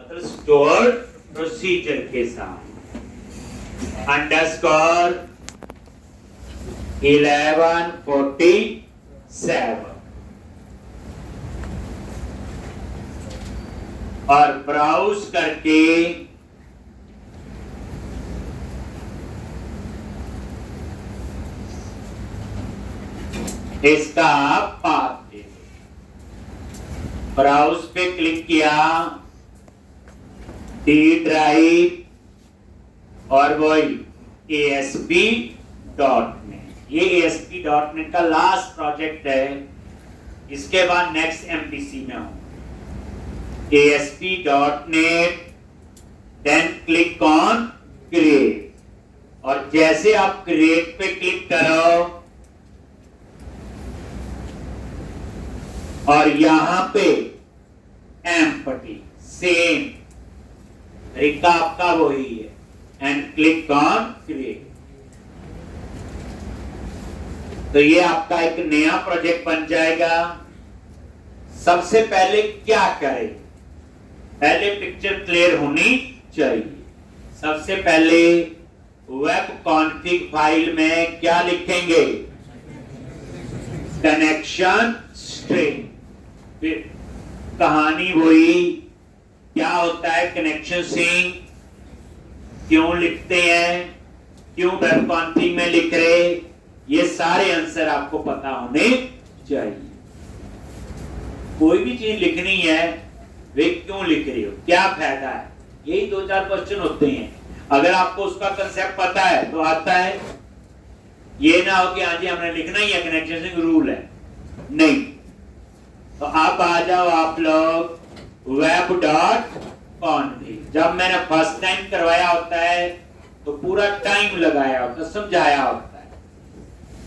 मतलब store procedure के साथ अंडरस्कोर 1147 और ब्राउज करके इसका पाथ दे दो। ब्राउज पे क्लिक किया, डी ड्राइव और वही ASP.NET। ये ASP.NET का लास्ट प्रोजेक्ट है। इसके बाद नेक्स्ट MPC में हूं। ASP.NET, then click on create और जैसे आप क्रिएट पे क्लिक करो और यहां पे एम्प्टी सेम तरीका आपका वही है एंड क्लिक ऑन क्रिएट। तो ये आपका एक नया प्रोजेक्ट बन जाएगा। सबसे पहले क्या करें, पहले पिक्चर क्लियर होनी चाहिए। सबसे पहले वेब कॉन्फ़िग फाइल में क्या लिखेंगे, कनेक्शन स्ट्रिंग। फिर कहानी वही, क्या होता है कनेक्शन स्ट्रिंग, क्यों लिखते हैं, क्यों वेब कॉन्फ़िग में लिख रहे, ये सारे आंसर आपको पता होने चाहिए। कोई भी चीज लिखनी है, वे क्यों लिख रही हो, क्या फायदा है, यही 2-4 क्वेश्चन होते हैं। अगर आपको उसका कंसेप्ट पता है तो आता है। ये ना हो कि हाँ जी हमने लिखना ही है, कनेक्शन स्ट्रिंग रूल है, नहीं। तो अब आ जाओ आप लोग web.config। जब मैंने फर्स्ट टाइम करवाया होता है तो पूरा टाइम लगाया होता है, समझाया होता है।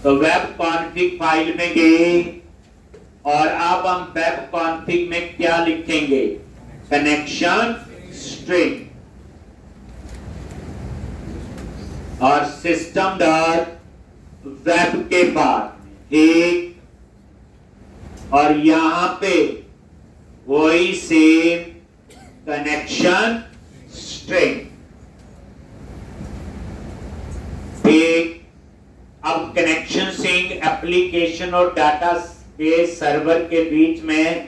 तो वेब कॉन्फ़िग फाइल में गए और अब हम वेब कॉन्फ़िग में क्या लिखेंगे, कनेक्शन स्ट्रिंग और सिस्टम डॉट वेब के बाद एक और यहां पे वही सेम कनेक्शन स्ट्रिंग एक। अब कनेक्शन स्ट्रिंग एप्लीकेशन और डाटा बेस सर्वर के बीच में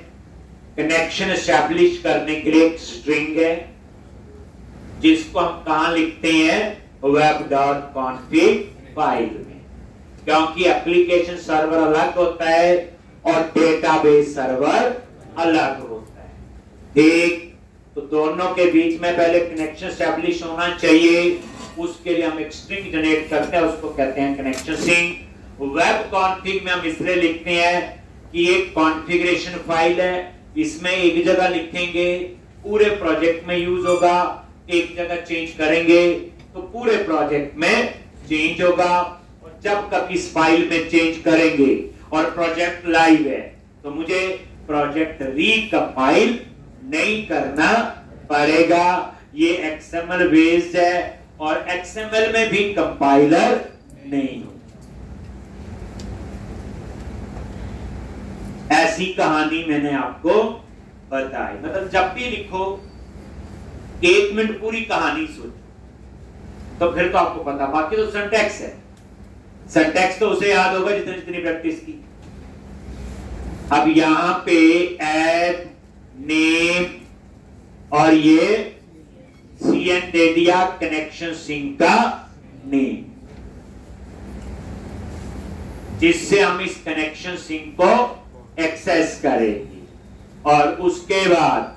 कनेक्शन एस्टैब्लिश करने के लिए एक स्ट्रिंग है, जिसको हम कहां लिखते हैं, web.config फाइल में। क्योंकि एप्लीकेशन सर्वर अलग होता है और डेटाबेस सर्वर अलग होता है, ठीक। तो दोनों के बीच में पहले कनेक्शन एस्टैब्लिश होना चाहिए। उसके लिए हम एक स्ट्रिंग जनरेट करते हैं, उसको कहते हैं कनेक्शन स्ट्रिंग। वेब कॉन्फ़िग में हम इसलिए लिखते हैं कि एक कॉन्फ़िगरेशन फाइल है, इसमें एक जगह लिखेंगे पूरे प्रोजेक्ट में यूज होगा, एक जगह चेंज करेंगे तो पूरे प्रोजेक्ट में चेंज होगा। और जब कभी इस फाइल में चेंज करेंगे और प्रोजेक्ट लाइव है तो मुझे प्रोजेक्ट रिकंपाइल नहीं करना पड़ेगा। ये XML बेस्ड है और XML में भी कंपाइलर नहीं हो। ऐसी कहानी मैंने आपको बताई। मतलब जब भी लिखो 1 मिनट पूरी कहानी सोचो तो फिर तो आपको पता। बाकी तो सिंटैक्स है, सिंटैक्स तो उसे याद होगा जितनी जितनी प्रैक्टिस की। अब यहां पे ऐड नेम और ये CN दे दिया कनेक्शन स्ट्रिंग का नेम, जिससे हम इस कनेक्शन स्ट्रिंग को एक्सेस करेंगे। और उसके बाद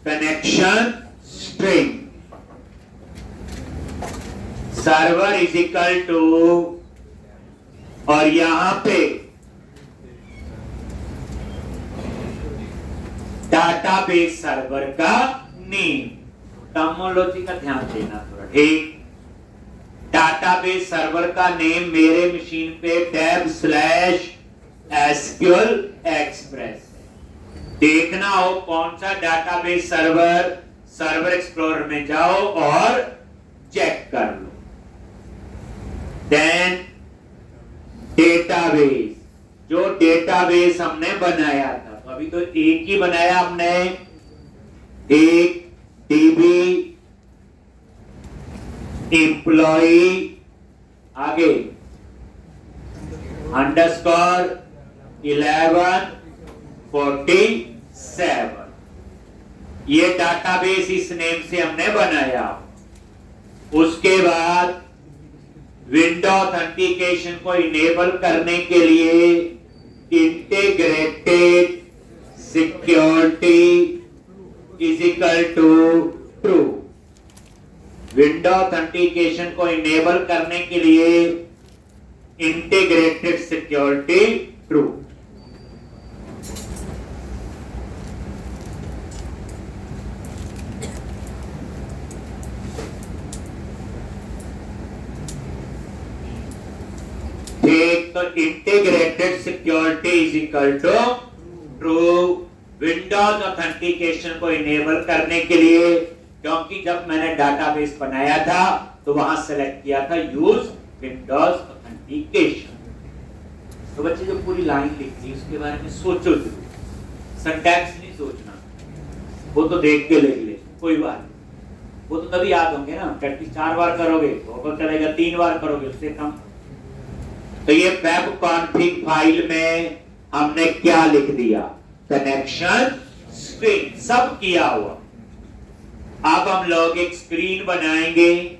connection string server is equal to और यहां पे डाटाबेस सर्वर का नेम। टर्मिनोलॉजी का ध्यान देना थोड़ा, ठीक। डाटाबेस सर्वर का नेम मेरे मशीन पे tab/SQL एक्सप्रेस। देखना हो कौन सा डाटाबेस सर्वर, सर्वर एक्सप्लोरर में जाओ और चेक कर लो। देन डेटाबेस, जो डेटाबेस हमने बनाया था, तो अभी तो एक ही बनाया हमने, एक DB एम्प्लॉई आगे _ 1147 ये डाटाबेस इस नेम से हमने बनाया। उसके बाद विंडो ऑथेंटिकेशन को इनेबल करने के लिए integrated security is equal to true. Window authentication को इनेबल करने के लिए इंटीग्रेटेड सिक्योरिटी ट्रू। ठीक, तो integrated security is equal to true. Windows authentication को इनेबल करने के लिए, क्योंकि जब मैंने डाटाबेस बनाया था तो वहां सेलेक्ट किया था यूज विंडोज ऑथेंटिकेशन। तो बच्चे जो पूरी लाइन लिखती है उसके बारे में सोचो जरूर, सिंटैक्स नहीं सोचना, वो तो देख के लिख ले, कोई बात नहीं। वो तो तभी याद होंगे ना, प्रैक्टिस 4 बार करोगे तो चलेगा, 3 बार करोगे उससे कम। तो ये वेब कॉन्फ़िग फाइल में हमने क्या लिख दिया, कनेक्शन स्क्रीन सब किया हुआ। अब हम लोग एक स्क्रीन बनाएंगे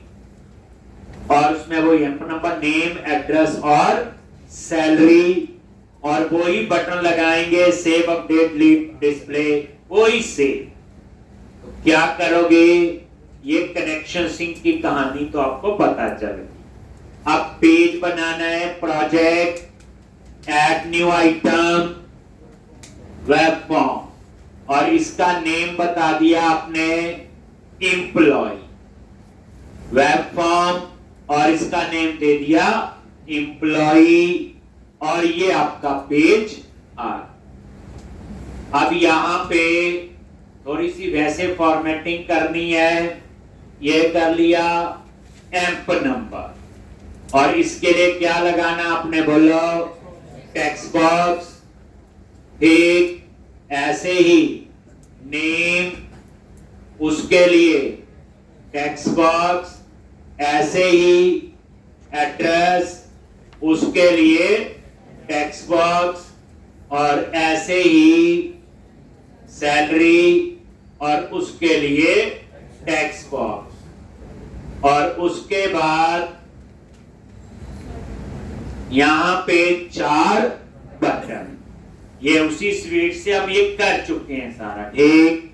और उसमें वो नंबर, नेम, एड्रेस और सैलरी, और वही बटन लगाएंगे सेव, अपडेट, लीव, डिस्प्ले, वही सेव। तो क्या करोगे, ये कनेक्शन सिंक की कहानी तो आपको पता चलेगी। अब पेज बनाना है, project, add new item, web form, और इसका नेम बता दिया आपने एम्प्लॉय, वेब फॉर्म, और इसका नेम दे दिया एम्प्लॉई, और ये आपका पेज आ। अब यहां पे थोड़ी सी वैसे फॉर्मेटिंग करनी है, ये कर लिया एम्प नंबर, और इसके लिए क्या लगाना आपने बोलो, टेक्स्ट बॉक्स। ठीक, ऐसे ही नेम, उसके लिए टेक्स्ट बॉक्स, ऐसे ही एड्रेस, उसके लिए टेक्स्ट बॉक्स, और ऐसे ही सैलरी, और उसके लिए टेक्स्ट बॉक्स, और उसके बाद यहां पे 4 बटन। ये उसी स्वीट से हम ये कर चुके हैं सारा। ठीक,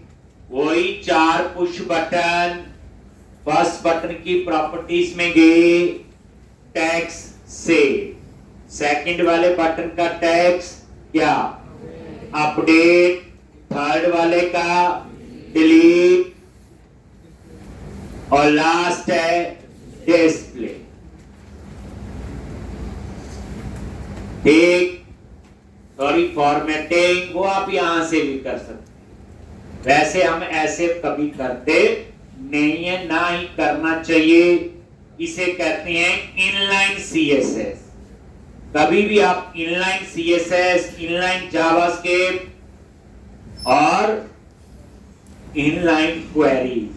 वही 4 पुश बटन। फर्स्ट बटन की प्रॉपर्टीज में गए, टैक्स से। सेकंड वाले बटन का टैक्स क्या, अपडेट। थर्ड वाले का डिलीट, और लास्ट है डिस्प्ले। ठीक, सॉरी फॉर्मेटिंग वो आप यहां से भी कर सकते हैं, वैसे हम ऐसे कभी करते नहीं है, ना ही करना चाहिए। इसे कहते हैं इनलाइन सीएसएस। कभी भी आप इनलाइन सीएसएस, इनलाइन जावास्क्रिप्ट और इनलाइन क्वेरी,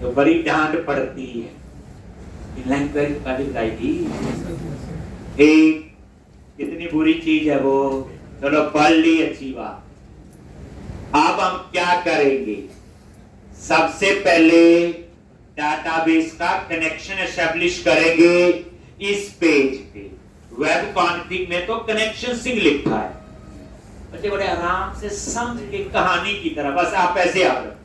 तो बड़ी डांट पड़ती है। इनलाइन क्वेरी कभी बताएगी, एक कितनी बुरी चीज है वो। चलो पढ़ ली, अच्छी बात। अब हम क्या करेंगे, सबसे पहले डाटाबेस का कनेक्शन एस्टेब्लिश करेंगे इस पेज पे। वेब कॉन्फ़िग में तो कनेक्शन सिंक लिखा है, बच्चे बड़े आराम से समझ के कहानी की तरह, बस आप ऐसे याद रखो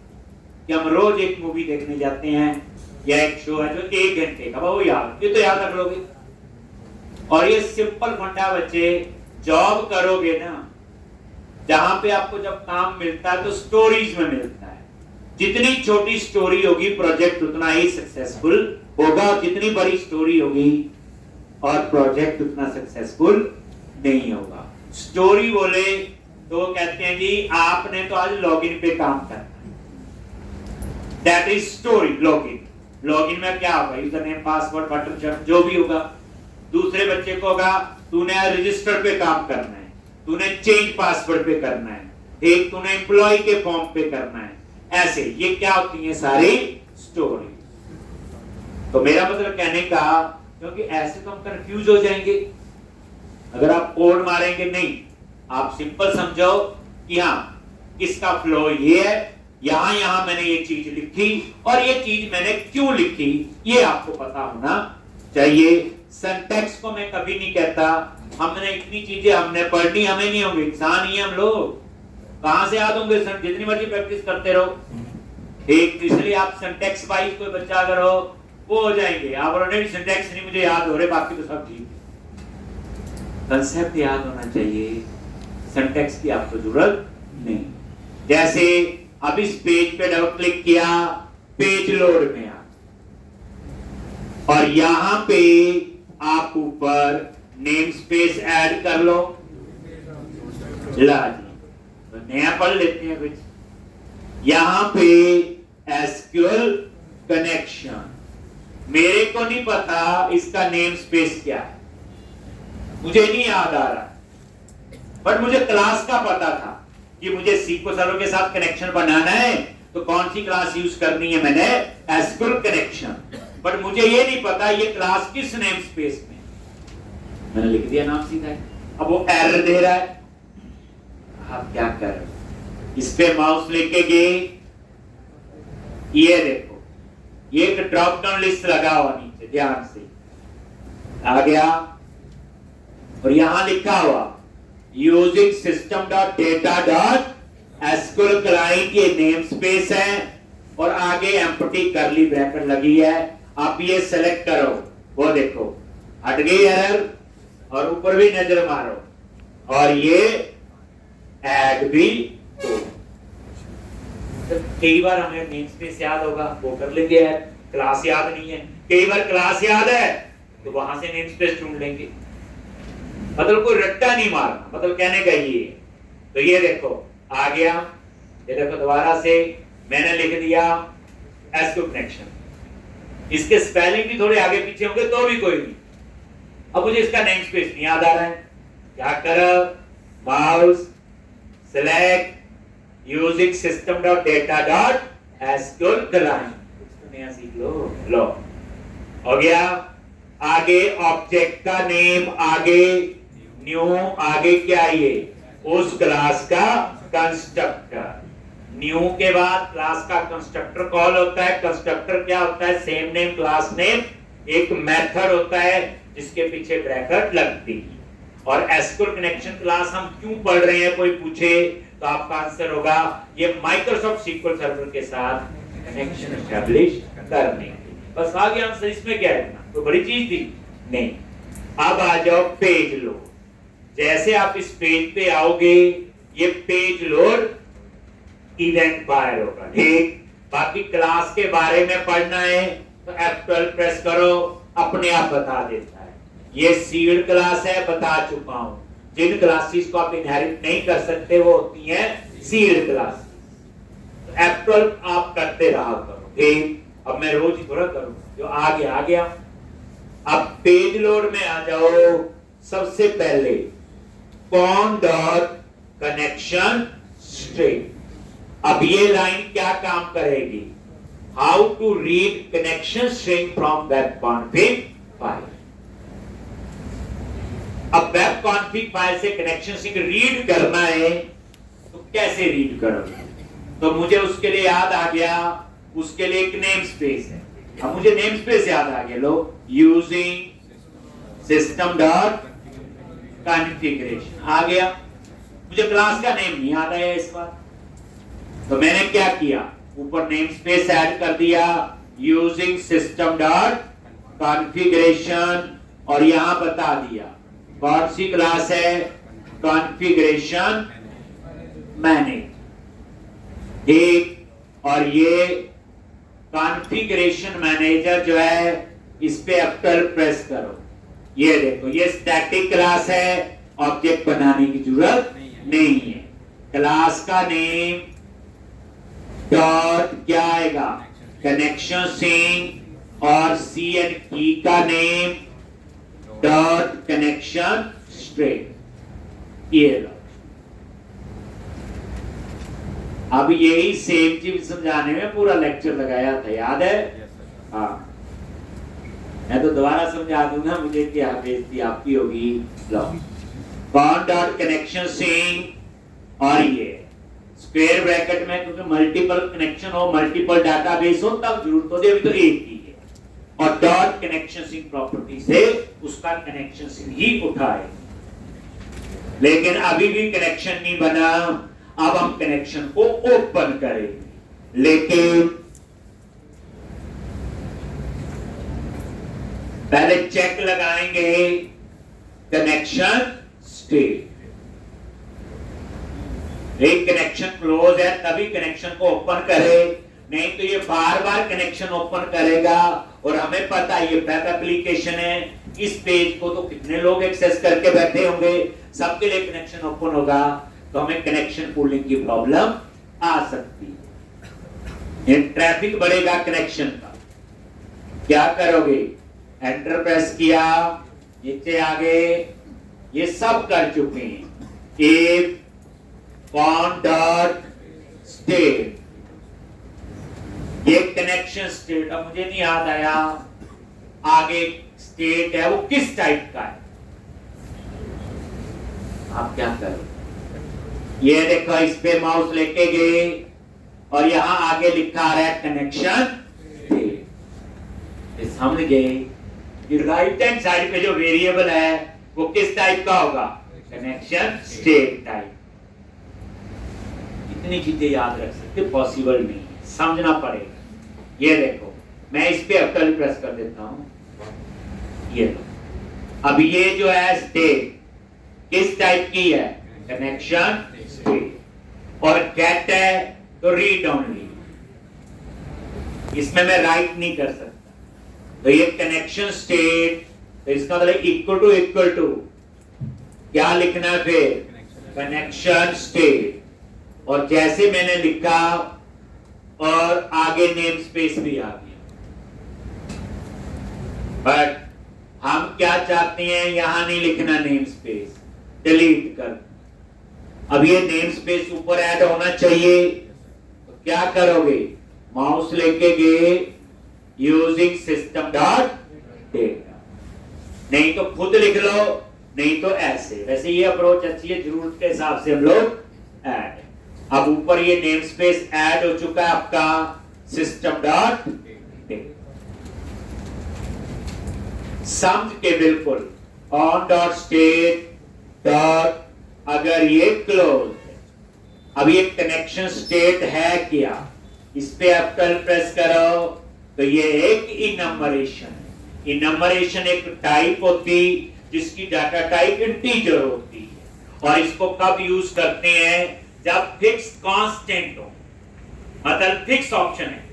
कि हम रोज एक मूवी देखने जाते हैं या एक शो है जो 1 घंटे का, वो याद, ये तो याद रख लोगे। और ये सिंपल फंडा बच्चे, जॉब करोगे ना, जहां पे आपको जब काम मिलता है तो स्टोरीज में मिलता है। जितनी छोटी स्टोरी होगी प्रोजेक्ट उतना ही सक्सेसफुल होगा, और जितनी बड़ी स्टोरी होगी और प्रोजेक्ट उतना सक्सेसफुल नहीं होगा। स्टोरी बोले तो कहते हैं जी आपने तो आज लॉगिन पे काम करना है, दैट इज स्टोरी। लॉगिन में क्या होगा, यूजर नेम, पासवर्ड, बटन, जो भी होगा। दूसरे बच्चे को होगा तूने रजिस्टर पे काम करना है, तूने चेंज पासवर्ड पे करना है, एक तूने एम्प्लॉय के फॉर्म पे करना है, ऐसे ये क्या होती है सारी स्टोरी। तो मेरा मतलब कहने का, क्योंकि ऐसे तो हम कंफ्यूज हो जाएंगे अगर आप कोड मारेंगे नहीं। आप सिंपल समझो कि हाँ इसका फ्लो ये है, यहां यहां मैंने ये चीज लिखी और ये चीज मैंने क्यों लिखी, ये आपको पता होना चाहिए। सिंटैक्स को मैं कभी नहीं कहता, हमने इतनी चीजें हमने पढ़नी, हमें नहीं होंगे, इंसान ही हम लोग, कहां से याद होंगे, जितनी मर्जी प्रैक्टिस करते रहो। ठीक, इसलिए आप सिंटैक्स वाइज कोई बच्चा अगर हो वो हो जाएंगे, आप ऑलरेडी सिंटैक्स नहीं मुझे याद हो रहे, बाकी तो सब ठीक है। कंसेप्ट याद होना चाहिए, सिंटैक्स की आपको जरूरत नहीं। जैसे अब इस पेज पे डबल क्लिक किया, पेज लोड में आ, और यहां पे आप ऊपर नेम स्पेस ऐड कर लो, ला जी, तो नया पढ़ लेते हैं कुछ। यहां पे एसक्यूएल कनेक्शन, मेरे को नहीं पता इसका नेम स्पेस क्या है, मुझे नहीं याद आ रहा, बट मुझे क्लास का पता था कि मुझे SQL सर्वर के साथ कनेक्शन बनाना है तो कौन सी क्लास यूज करनी है, मैंने एसक्यूएल कनेक्शन, बट मुझे ये नहीं पता ये क्लास किस नेम स्पेस में, मैंने लिख दिया नाम सीधा है। अब वो एरर दे रहा है, आप क्या कर रहे हो, इस पे माउस लेके गए, ये देखो ये एक ड्रॉप डाउन लिस्ट लगा हुआ नीचे, ध्यान से आ गया, और यहां लिखा हुआ यूजिंग system.data.sql क्लाइंट, ये नेम स्पेस है और आगे एम्प्टी कर्ली ब्रैकेट लगी है। आप ये सेलेक्ट करो, वो देखो हट गई एरर, और ऊपर भी नजर मारो और ये ऐड भी दो। तो कई बार हमें नेम स्पेस याद होगा वो कर लेंगे, क्लास याद नहीं है, कई बार क्लास याद है तो वहां से नेम स्पेस ढूंढ लेंगे, मतलब कोई रट्टा नहीं मारना, मतलब कहने का ये। तो ये देखो आ गया, ये देखो दोबारा से मैंने लिख दिया एसक्यूएल कनेक्शन, इसके स्पेलिंग भी थोड़े आगे पीछे होंगे तो भी कोई नहीं। अब मुझे इसका नेम स्पेस नहीं याद आ रहा है, क्या करो, mouse select using system.data.sql client, इसको नया सीख लो, हो गया। आगे ऑब्जेक्ट का नेम, आगे न्यू, आगे क्या ये उस क्लास का कंस्ट्रक्टर, न्यू के बाद क्लास का कंस्ट्रक्टर कॉल होता है। कंस्ट्रक्टर क्या होता है, सेम नेम क्लास नेम, एक मेथड होता है जिसके पीछे ब्रैकेट लगती है। और एसक्यूएल कनेक्शन क्लास हम क्यों पढ़ रहे हैं कोई पूछे तो आपका आंसर होगा ये माइक्रोसॉफ्ट सीक्वल सर्वर के साथ कनेक्शन एस्टैब्लिश करने के लिए, बस आ गया आंसर, इसमें क्या है, तो बड़ी चीज थी नहीं। अब आ जाओ पेज लोड, जैसे आप इस पेज पे आओगे ये पेज लोड इवेंट फायर होगा, ठीक। बाकी क्लास के बारे में पढ़ना है तो F12 प्रेस करो, अपने आप बता देता है। ये सीड क्लास है, बता चुका हूं, जिन क्लासेस को आप इनहेरिट नहीं कर सकते वो होती हैं सीड क्लास। तो F12 आप करते रहा करो, ठीक। अब मैं रोज ही थोड़ा करूंगा, जो आ गया। अब पेज लोड में आ जाओ, सबसे पहले कौन डॉट कनेक्शन स्ट्रिंग, अब ये लाइन क्या काम करेगी, how to read connection string from web config file. अब वेब कॉन्फिग फाइल से कनेक्शन स्ट्रिंग रीड करना है तो कैसे रीड करोगे, तो मुझे उसके लिए याद आ गया, उसके लिए एक नेम स्पेस है। अब मुझे नेम स्पेस याद आ गया, लो यूजिंग सिस्टम डॉट कॉन्फ़िगरेशन आ गया, मुझे क्लास का नेम नहीं याद आया इस बार, तो मैंने क्या किया, ऊपर नेम स्पेस ऐड कर दिया यूजिंग सिस्टम डॉट कॉन्फ़िगरेशन, और यहां बता दिया कौन सी क्लास है, कॉन्फ़िगरेशन मैनेज, ठीक। और ये कॉन्फ़िगरेशन मैनेजर जो है इस पे F12 प्रेस करो, ये देखो ये स्टैटिक क्लास है, ऑब्जेक्ट बनाने की जरूरत नहीं है। क्लास का नेम डॉट क्या आएगा, कनेक्शन स्ट्रिंग, और सी एंड की का नेम डॉट कनेक्शन स्ट्रिंग, ये लो। अब यही सेम चीज समझाने में पूरा लेक्चर लगाया था, याद है? हाँ, मैं तो दोबारा समझा दूंगा, मुझे क्या बेइज्जती आपकी होगी। लो, बॉन्ड डॉट कनेक्शन सिंक, और ये स्क्वायर ब्रैकेट में क्योंकि मल्टीपल कनेक्शन हो, मल्टीपल डाटाबेस हो, तब जरूरत होती है, अभी तो एक ही है। और डॉट कनेक्शन सिंक प्रॉपर्टी से उसका कनेक्शन सिंक ही उठाए, लेकिन अभी भी कनेक्शन नहीं बना। अब हम कनेक्शन को ओपन करेंगे, लेकिन पहले चेक लगाएंगे कनेक्शन स्टेट। एक कनेक्शन क्लोज है तभी कनेक्शन को ओपन करे, नहीं तो ये बार बार कनेक्शन ओपन करेगा। और हमें पता है ये वेब एप्लीकेशन है, इस पेज को तो कितने लोग एक्सेस करके बैठे होंगे, सबके लिए कनेक्शन ओपन होगा, तो हमें कनेक्शन पूलिंग की प्रॉब्लम आ सकती है। ट्रैफिक बढ़ेगा कनेक्शन का, क्या करोगे? एंटर प्रेस किया, नीचे आगे, ये सब कर चुके हैं। इफ बॉन्ड डॉट स्टेट, ये कनेक्शन स्टेट, अब मुझे नहीं याद आया आगे स्टेट है वो किस टाइप का है। आप क्या करो, ये देखो, इस पे माउस लेके गए और यहां आगे लिखा आ रहा है कनेक्शन स्टेट, समझ गए? राइट हैंड साइड पे जो वेरिएबल है वो किस टाइप का होगा? Connection state type. इतनी चीजें याद रख सकते, पॉसिबल नहीं, समझना पड़ेगा। ये देखो, मैं इस पे अप्लाई प्रेस कर देता हूं, ये लो, अब ये जो है स्टेट किस टाइप की है? Connection state. और गेट है तो रीड ओनली, इसमें मैं राइट नहीं कर सकता। तो ये कनेक्शन स्टेट, तो इसका मतलब इक्वल टू क्या लिखना है फिर? Connection state. और जैसे मैंने लिखा और आगे नेम स्पेस भी आ गया, बट हम क्या चाहते हैं, यहां नहीं लिखना नेम स्पेस, डिलीट कर। अब ये नेम स्पेस ऊपर ऐड होना चाहिए, तो क्या करोगे? माउस लेके गए, यूजिंग सिस्टम डॉट डेटा, नहीं तो खुद लिख लो, नहीं तो ऐसे। वैसे ये अप्रोच अच्छी है, जरूरत के हिसाब से हम लोग ऐड। अब ऊपर ये नेम स्पेस ऐड हो चुका है आपका सिस्टम डॉट डेटा, समझ के बिल्कुल। ऑन डॉट स्टेट डॉट, अगर ये क्लोज है, अब ये कनेक्शन स्टेट है क्या? इस पे आप कल प्रेस करो तो ये एक इनम्बरेशन है। इनम्बरेशन एक टाइप होती जिसकी डाटा टाइप इंटीजर होती है, और इसको कब यूज करते हैं? जब फिक्स कांस्टेंट हो, मतलब फिक्स ऑप्शन है।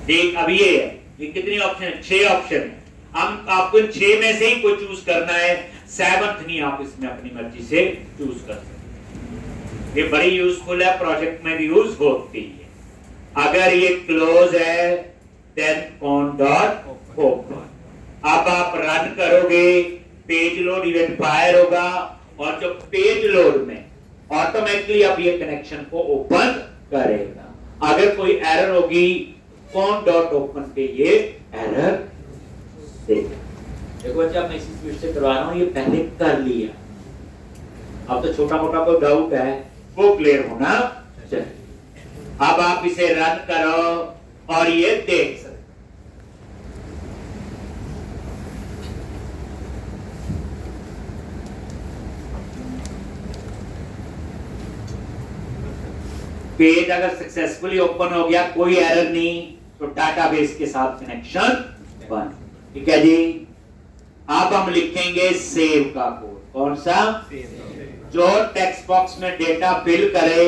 देख, अब ये है, ये कितनी ऑप्शन है? 6 ऑप्शन है। हम आपको इन 6 में से ही कोई चूज करना है, 7th नहीं आप इसमें अपनी मर्जी से चूज कर सकते। ये बड़ी यूजफुल है, प्रोजेक्ट में भी यूज होती है। अगर ये क्लोज है देन ऑन डॉट ओपन। अब आप रन करोगे, पेज लोड इवेंट फायर होगा, और जो पेज लोड में ऑटोमेटिकली अब ये कनेक्शन को ओपन करेगा। अगर कोई एरर होगी, कौन डॉट ओपन पे ये एरर देगा। देखो बच्चा, मैं इसी स्पीड से करवा रहा हूं, ये पहले कर लिया, अब तो छोटा मोटा कोई डाउट है वो क्लियर होना चाहिए। अब आप इसे रन करो और ये देख सकते। पेज अगर सक्सेसफुली ओपन हो गया, कोई एरर नहीं, तो डाटाबेस के साथ कनेक्शन बन। ठीक है जी। अब हम लिखेंगे सेव का कोड। कौन सा? जो टेक्स्ट बॉक्स में डेटा फिल करे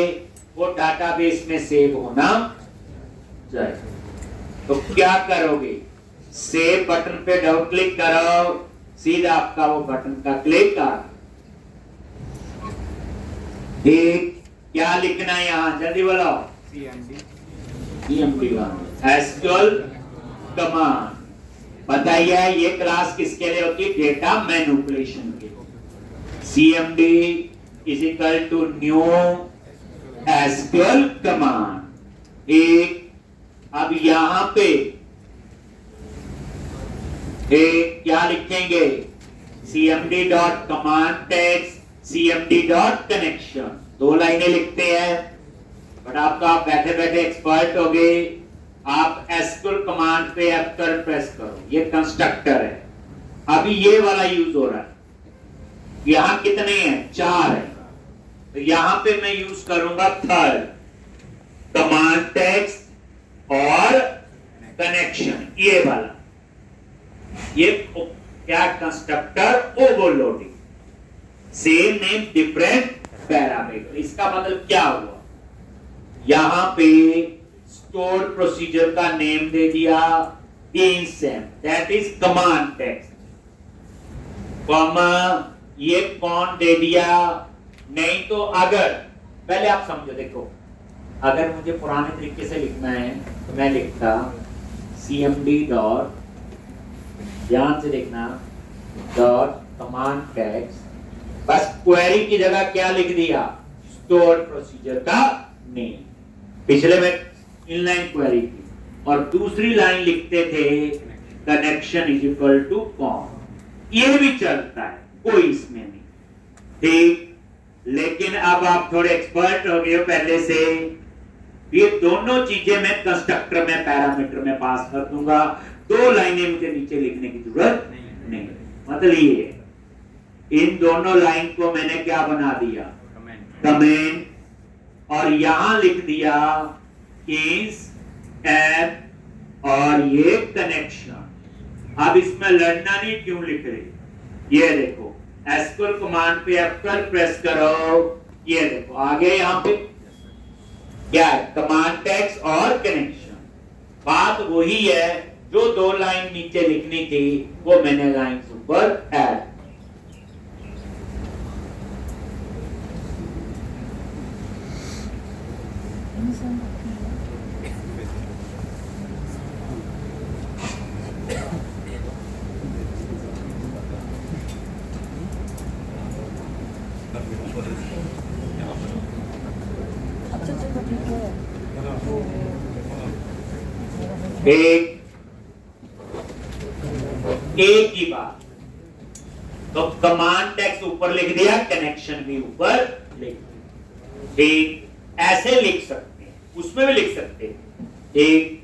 वो डाटाबेस में सेव होना चाहिए। तो क्या करोगे? सेव बटन पे डबल क्लिक करो, सीधा आपका वो बटन का क्लिक कर। क्या लिखना है यहां, जल्दी बोलो। CMD SQL command. बताइए ये क्लास किसके लिए होती है? डेटा मैनिपुलेशन के। CMD is equal to new SQL command. एक अब यहां पे क्या लिखेंगे, cmd dot command text cmd dot connection, 2 लाइनें लिखते हैं। बट आपका आप बैठे बैठे एक्सपर्ट हो गए, आप एसक्यूएल कमांड पे F12 प्रेस करो, ये कंस्ट्रक्टर है। अभी ये वाला यूज हो रहा है, यहां कितने हैं, 4 है, तो यहां पे मैं यूज करूंगा थर्ड, कमांड टेक्स्ट और कनेक्शन, ये वाला। ये क्या, constructor overloading, same name different parameter. इसका मतलब क्या हुआ, यहां पे स्टोर प्रोसीजर का नेम दे दिया इंसेम, that is command text, comma ये कौन दे दिया। नहीं तो अगर पहले आप समझो, देखो अगर मुझे पुराने तरीके से लिखना है तो मैं लिखता cmd डॉट, ध्यान से देखना, डॉट कमांड टेक्स्ट, बस क्वेरी की जगह क्या लिख दिया, स्टोर प्रोसीजर का नेम। पिछले में इनलाइन क्वेरी थी, और दूसरी लाइन लिखते थे connection is equal to com, ये भी चलता है, कोई इसमें नहीं, ठीक। लेकिन अब आप थोड़े एक्सपर्ट हो गए हो पहले से, ये दोनों चीजें मैं कंस्ट्रक्टर में पैरामीटर में पास कर दूंगा, 2 लाइनें मुझे नीचे लिखने की जरूरत नहीं। मतलब ये है, इन दोनों लाइन को मैंने क्या बना दिया, कमेंट, और यहां लिख दिया इस एप और ये कनेक्शन। अब इसमें लड़ना नहीं, क्यों लिख रहे, ये देखो एसक्यूएल कमांड पे F12 प्रेस करो, ये देखो आगे यहां पे क्या है, कमांड टेक्स्ट और कनेक्शन। बात वही है, जो 2 लाइन नीचे लिखनी थी वो मैंने लाइन ऊपर ऐड। एक ही बात, तो कमांड टेक्स्ट ऊपर लिख दिया, कनेक्शन भी ऊपर लिख दिया, ठीक। ऐसे लिख सकते हैं, उसमें भी लिख सकते हैं, ठीक।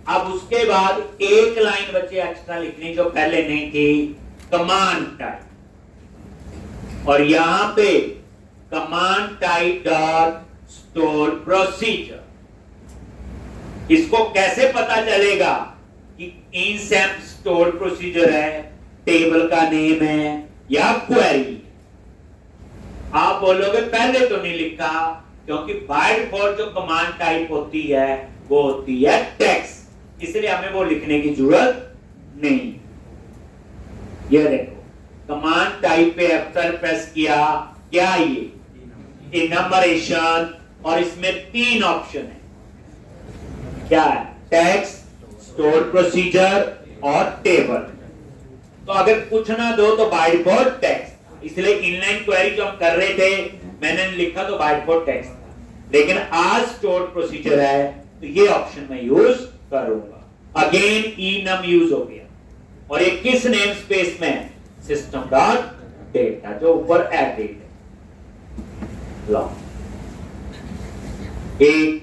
अब उसके बाद एक लाइन बचे एक्स्ट्रा लिखनी जो पहले नहीं थी, कमांड टाइप, और यहां पे command type dot store procedure. इसको कैसे पता चलेगा कि इंसेम स्टोर प्रोसीजर है, टेबल का नेम है या क्वेरी। आप बोलोगे पहले तो नहीं लिखा, क्योंकि बाय डिफॉल्ट जो कमांड टाइप होती है वो होती है टेक्स्ट, इसलिए हमें वो लिखने की जरूरत नहीं। ये देखो कमांड टाइप पे F12 प्रेस किया, क्या ये इनमरेशन, और इसमें 3 ऑप्शन है, क्या है, टेक्स्ट, स्टोर प्रोसीजर और टेबल। तो अगर पूछना दो तो बाय डिफॉल्ट टेक्स्ट, इसलिए इनलाइन क्वेरी जो हम कर रहे थे मैंने लिखा तो बाय डिफॉल्ट टेक्स्ट, लेकिन आज स्टोर प्रोसीजर है तो ये ऑप्शन मैं यूज करूंगा। अगेन enum यूज हो गया, और ये किस नेम स्पेस में, सिस्टम डॉट डेटा, जो ऊपर एडेड है। लो एक,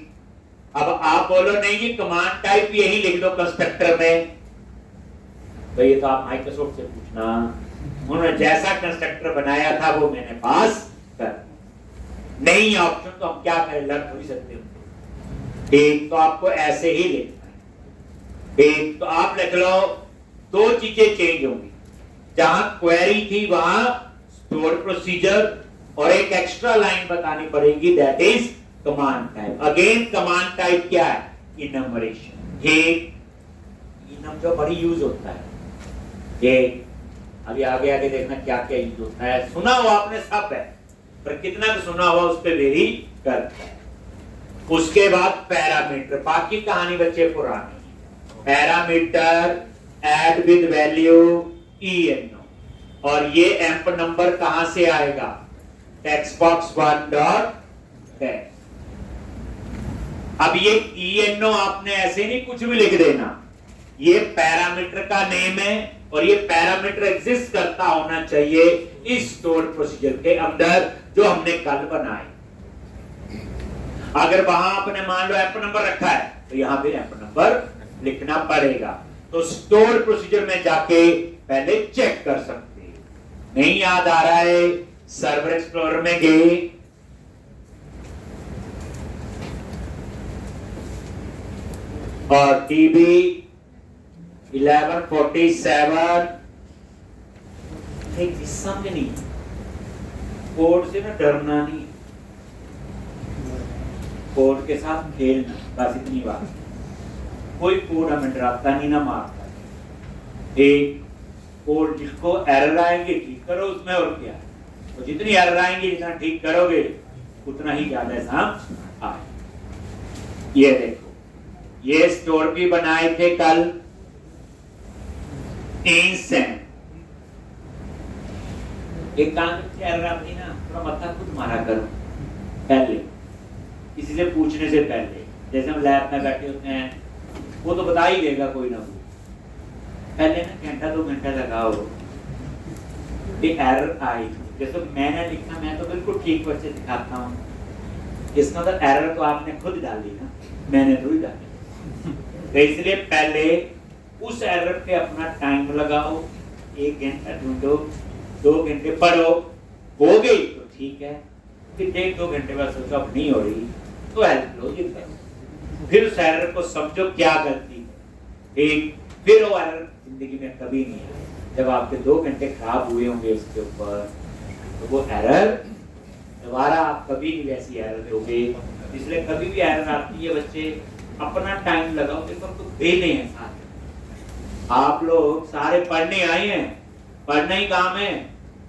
अब आप बोलो नहीं ये कमांड टाइप यही लिख दो कंस्ट्रक्टर में, तो ये तो आप माइक्रोसॉफ्ट से पूछना, उन्होंने जैसा कंस्ट्रक्टर बनाया था वो मैंने पास कर, नहीं ऑप्शन तो हम क्या करें, लड़ थोड़ी सकते हो। ठीक, तो आपको ऐसे ही लिखना है। ठीक, तो आप लिख लो, 2 चीजें चेंज होंगी, जहां क्वेरी थी वहां स्टोर प्रोसीजर, और एक एक्स्ट्रा लाइन बतानी पड़ेगी, that is command type. Again command type क्या है, इनमरेशन। ठीक, इनम जो बड़ी यूज होता है, ठीक, अभी आगे आगे देखना क्या क्या यूज होता है, सुना हुआ आपने सब है, पर कितना सुना हुआ उस पर वेरी करता है। उसके बाद पैरामीटर, बाकी कहानी बच्चे पुरानी, parameter add with value eno, और ये एम्प नंबर कहां से आएगा, टेक्स्ट बॉक्स 1 डॉट टेक्स्ट। अब ये ENO आपने ऐसे नहीं कुछ भी लिख देना, ये पैरामीटर का नेम है और ये पैरामीटर एग्जिस्ट करता होना चाहिए इस स्टोर प्रोसीजर के अंदर जो हमने कल बनाए। अगर वहां आपने मान लो एप नंबर रखा है तो यहां पे एप नंबर लिखना पड़ेगा। तो स्टोर प्रोसीजर में जाके पहले चेक कर सकते हैं। नहीं याद आ रहा है, सर्वर एक्सप्लोरर में गए, और DB 1147 एक समझ नहीं, कोड से ना डरना नहीं, कोड के साथ खेलना, बस इतनी बात। कोई कोड हमें डराता नहीं ना मारता। एक कोड जिसको एरर आएंगे ठीक करो उसमें, और क्या, तो जितनी एरर आएंगी जितना ठीक करोगे उतना ही ज्यादा एग्जाम आए। ये देखो, ये स्टोर भी बनाए थे कल, इंसेंट। एक काम करके एरर आती ना, थोड़ा मत्था खुद मारा करो पहले, किसी से पूछने से पहले। जैसे हम लैब में बैठे होते हैं, वो तो बता ही देगा कोई ना कोई, पहले ना घंटा 2 घंटा लगाओ ये एरर आई। जैसे मैंने लिखा, मैं तो बिल्कुल ठीक बच्चे दिखाता हूँ, इसका तो एरर तो आपने खुद डाली ना, मैंने थोड़ी डाली। तो इसलिए पहले उस एरर पे अपना टाइम लगाओ, 1 घंटा ढूंढो, 2 घंटे पढ़ो, हो गई तो ठीक है, फिर 1-2 घंटे बाद सोचो अब नहीं हो रही तो हेल्प लो, ये करो, फिर उस एरर को समझो क्या गलती ठीक, फिर वो एरर जिंदगी में कभी नहीं है। जब आपके 2 घंटे खराब हुए होंगे उसके ऊपर, तो वो एरर दोबारा आप कभी नहीं वैसी एरर दोगे। इसलिए कभी भी एरर आती है बच्चे अपना टाइम लगाओ। देखो तो देने हैं साथ, आप लोग सारे पढ़ने आए हैं, पढ़ना ही काम है,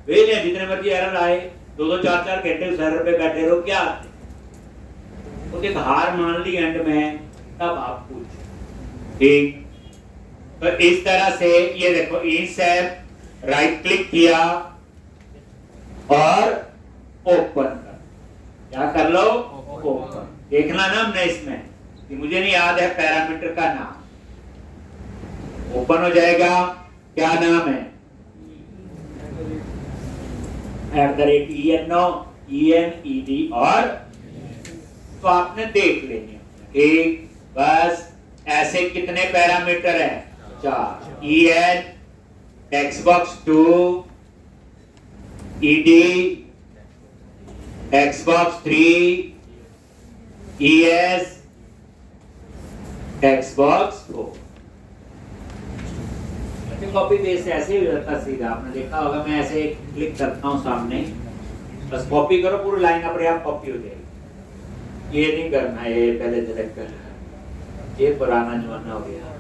वेले जितने मर्जी एरर आए 2-2 4-4 घंटे उस एरर पे बैठे रहो, क्या तो एक हार मान ली एंड में, तब आप पूछ ठीक। तो इस तरह से ये देखो, इंसेप्ट राइट क्लिक किया और ओपन कर, क्या कर लो ओपन। देखना ना हमने इसमें कि मुझे नहीं याद है पैरामीटर का नाम, ओपन हो जाएगा। क्या नाम है? @ENO ENED, और तो आपने देख लेंगे ठीक। बस ऐसे कितने पैरामीटर है? 4। EN, text box 2, ED, text box 3, ES, text box 4। Copy paste ऐसे ही रहता सीधा, आपने देखा होगा, मैं ऐसे क्लिक करता हूं सामने, बस कॉपी करो, पूरी लाइन अपने आप कॉपी हो जाएगी। ये नहीं करना है, ये पहले सेलेक्ट करना, ये पुराना जमाना हो गया,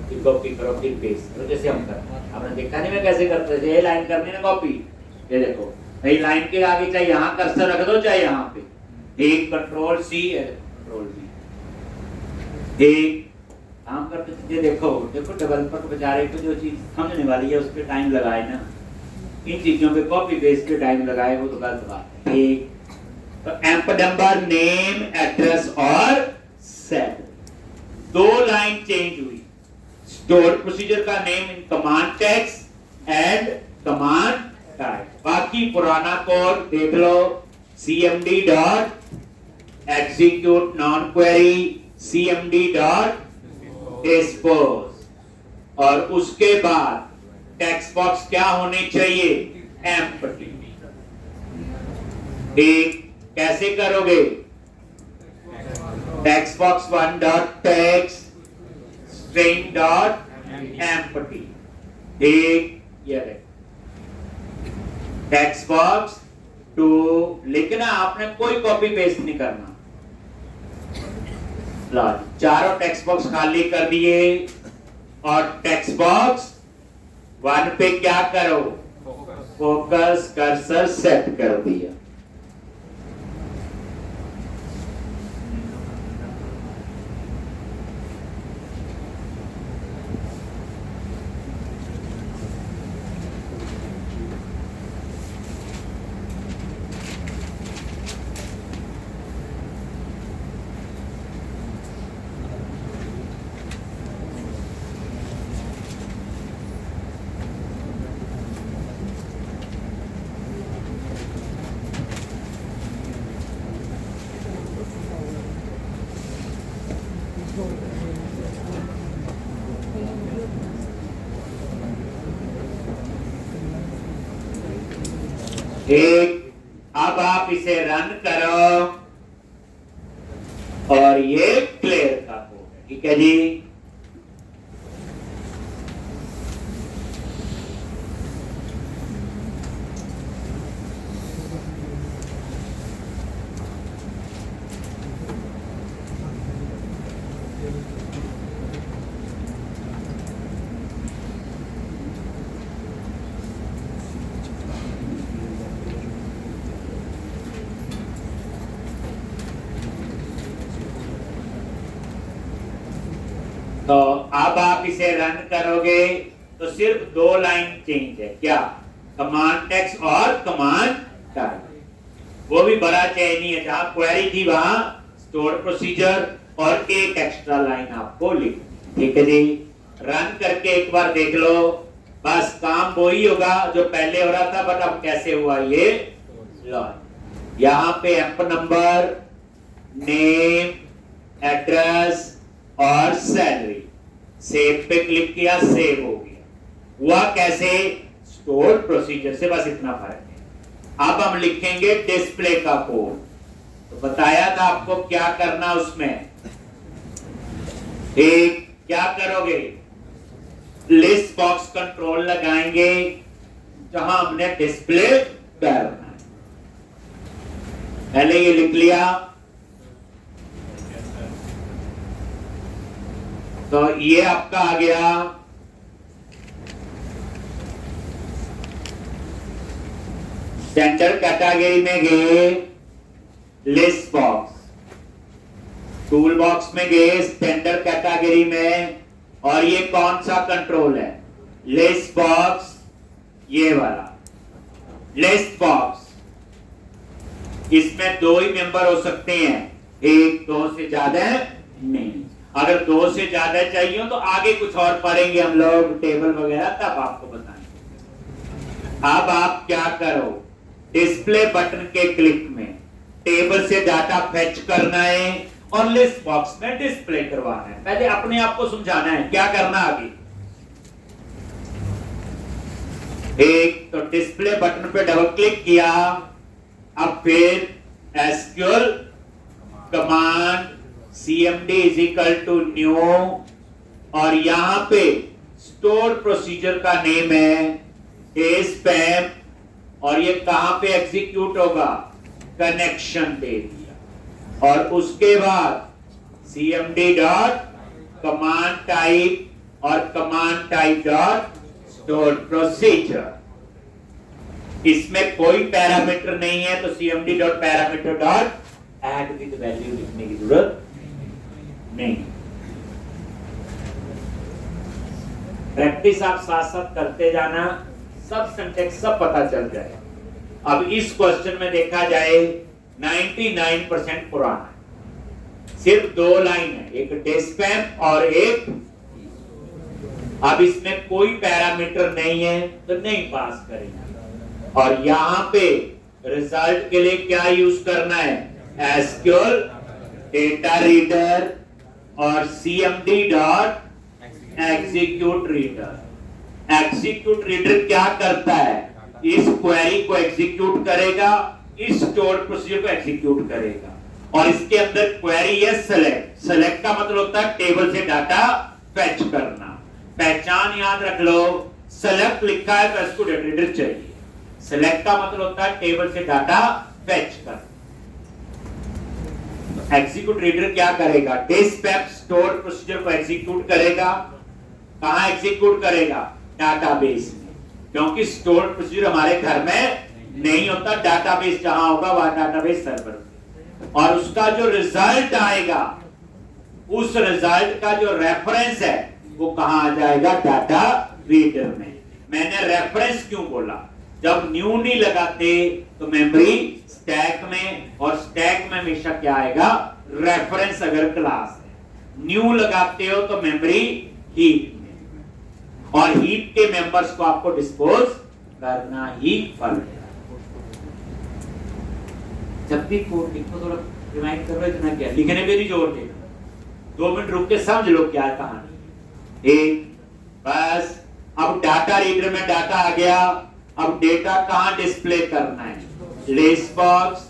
फिर कॉपी करो फिर पेस्ट करो, जैसे हम करते हैं। आपने देखा नहीं मैं कैसे करते थे, ये लाइन करनी ना कॉपी, ये देखो भाई लाइन के आगे चाहे यहाँ कर्सर रख दो चाहे यहाँ पे, एक Ctrl+C Ctrl+V, एक काम करते थे। देखो देखो डेवलपर को बेचारे को जो चीज समझने वाली है उस पर टाइम लगाए ना, इन चीजों पे कॉपी पेस्ट पे टाइम लगाए वो तो गलत बात है ठीक। तो एम्प नंबर, नेम, एड्रेस और सेट, 2 लाइन चेंज हुई। स्टोर प्रोसीजर का name in command text and command type, बाकी पुराना कोड देख लो, cmd dot execute non query, cmd dot dispose, और उसके बाद टेक्स्ट बॉक्स क्या होनी चाहिए? एम्प्टी ठीक। कैसे करोगे? Text box 1 dot text string dot empty ठीक। ये टेक्स्ट बॉक्स 2 लिखना, आपने कोई कॉपी पेस्ट नहीं करना। चारों टेक्स्ट बॉक्स खाली कर दिए, और टेक्स्ट बॉक्स 1 पे क्या करो? फोकस कर्सर सेट कर दिया। ठीक, अब आप इसे रन करो और ये क्लियर का कोड है। ठीक है जी। तो अब आप इसे रन करोगे तो सिर्फ 2 लाइन चेंज है। क्या? कमांड टेक्स्ट और कमांड टाइप। वो भी बड़ा चेंज नहीं है, जहां क्वेरी थी वहां स्टोर प्रोसीजर और एक एक्स्ट्रा लाइन आपको लिख। ठीक है जी। रन करके एक बार देख लो, बस काम वही होगा जो पहले हो रहा था, बट अब कैसे हुआ ये लॉन्च। यहाँ पे एप नंबर, नेम, एड्रेस और सैलरी, सेव पे क्लिक किया, सेव हो गया। हुआ कैसे? स्टोर प्रोसीजर से, बस इतना फर्क है। अब हम लिखेंगे डिस्प्ले का कोड। तो बताया था आपको क्या करना उसमें। एक क्या करोगे? लिस्ट बॉक्स कंट्रोल लगाएंगे जहां हमने डिस्प्ले करना है। पहले ये लिख लिया, तो ये आपका आ गया सेंटर कैटेगरी में गए लिस्ट बॉक्स, टूल बॉक्स में गए स्टैंडर्ड कैटेगरी में, और ये कौन सा कंट्रोल है? लिस्ट बॉक्स, ये वाला लिस्ट बॉक्स। इसमें 2 ही मेंबर हो सकते हैं, 1, 2 से ज्यादा नहीं। अगर 2 से ज्यादा चाहिए हो तो आगे कुछ और पढ़ेंगे हम लोग, टेबल वगैरह, तब आपको बताएंगे। अब आप क्या करो, डिस्प्ले बटन के क्लिक में टेबल से डाटा फेच करना है और लिस्ट बॉक्स में डिस्प्ले करवाना है। पहले अपने आप को समझाना है क्या करना आगे। एक तो डिस्प्ले बटन पे डबल क्लिक किया, अब फिर SQL command cmd is equal to new, और यहां पे स्टोर प्रोसीजर का नेम है स्पैम, और ये कहां पे एग्जीक्यूट होगा? कनेक्शन दे दिया। और उसके बाद cmd डॉट कमांड टाइप और command type dot store procedure. इसमें कोई पैरामीटर नहीं है, तो cmd dot parameter dot add with value लिखने की जरूरत नहीं। प्रैक्टिस आप साथ साथ करते जाना, सब सिंटैक्स सब पता चल जाए। अब इस क्वेश्चन में देखा जाए 99% पुराना है, सिर्फ 2 लाइन है, एक डिस्पैम और एक। अब इसमें कोई पैरामीटर नहीं है तो नहीं पास करेंगे। और यहां पे रिजल्ट के लिए क्या यूज करना है? एसक्यूएल डेटा रीडर और cmd dot execute reader. Execute reader क्या करता है? इस क्वेरी को एग्जीक्यूट करेगा, इस स्टोर प्रोसीजर को एग्जीक्यूट करेगा, और इसके अंदर क्वेरी है सेलेक्ट। सेलेक्ट का मतलब होता है टेबल से डाटा फेच करना। पहचान याद रख लो, सेलेक्ट लिखा है तो इसको डेटा रीडर चाहिए। सेलेक्ट का मतलब होता है टेबल से डाटा फेच करना। एग्जीक्यूट रीडर क्या करेगा? डिस्पैच स्टोर प्रोसीजर को एग्जीक्यूट करेगा। कहां एग्जीक्यूट करेगा? डाटाबेस में, क्योंकि स्टोर प्रोसीजर हमारे घर में नहीं होता, डाटाबेस जहां होगा वह डाटाबेस सर्वर। और उसका जो रिजल्ट आएगा, उस रिजल्ट का जो रेफरेंस है वो कहां आ जाएगा? डाटा रीडर में। मैंने रेफरेंस क्यों बोला? जब न्यू नहीं लगाते तो मेमोरी स्टैक में, और स्टैक में हमेशा क्या आएगा? रेफरेंस अगर क्लास है। न्यू लगाते हो तो मेमोरी हीप में, और हीप के मेंबर्स को आपको डिस्पोज करना ही पड़ेगा। जब भी कोड लिखो थोड़ा रिमाइंड करो, इतना क्या लिखने पे नहीं जोर देना, 2 मिनट रुक के समझ लो क्या है कहानी। एक बस, अब डाटा रीडर में डाटा आ गया, अब डेटा कहां डिस्प्ले करना है? List box,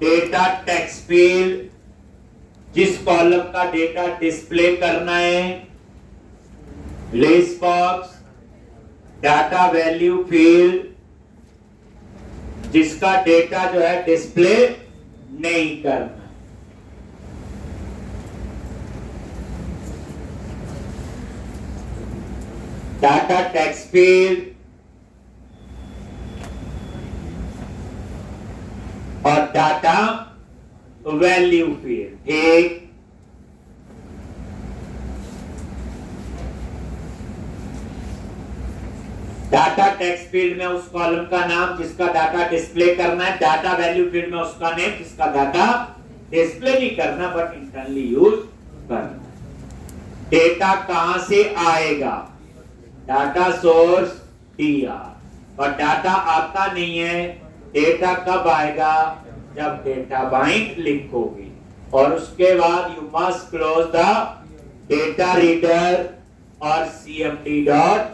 data text field, जिस कॉलम का डेटा डिस्प्ले करना है list box, data value field, जिसका डेटा जो है डिस्प्ले नहीं करना। डाटा टेक्स्ट फील्ड और डाटा वैल्यू फील्ड, ठीक। डाटा टेक्स्ट फील्ड में उस कॉलम का नाम जिसका डाटा डिस्प्ले करना है, डाटा वैल्यू फील्ड में उसका नेम जिसका डाटा डिस्प्ले नहीं करना बट इंटरनली यूज करना। डेटा कहां से आएगा? डाटा सोर्स टीआर, और डाटा आता नहीं है। डेटा कब आएगा? जब डेटा बाइंड लिखोगे, और उसके बाद you must close the data reader और cmd.dispose।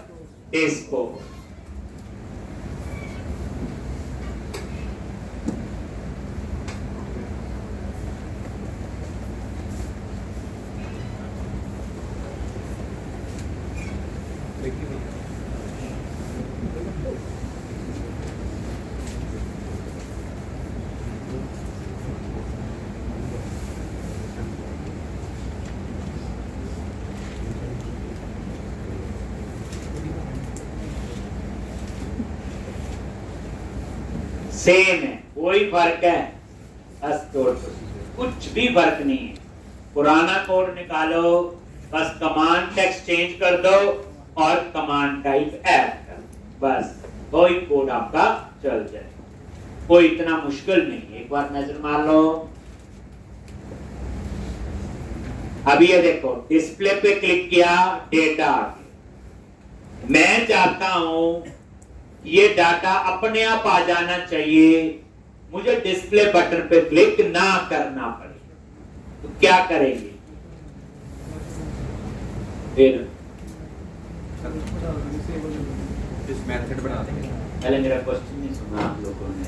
सेम है, कोई फर्क है? बस कुछ भी फर्क नहीं है। पुराना कोड निकालो, बस कमांड टेक्स्ट चेंज कर दो और कमांड टाइप ऐड कर दो, बस वही कोड आपका चल जाए। कोई इतना मुश्किल नहीं। एक बार नजर मार लो। अभी ये देखो, डिस्प्ले पे क्लिक किया, डेटा आ गया। मैं चाहता हूं ये डाटा अपने आप आ जाना चाहिए, मुझे डिस्प्ले बटन पे क्लिक ना करना पड़े, तो क्या करेंगे? फिर इस मेथड बना देंगे। पहले मेरा क्वेश्चन नहीं सुना आप लोगों ने।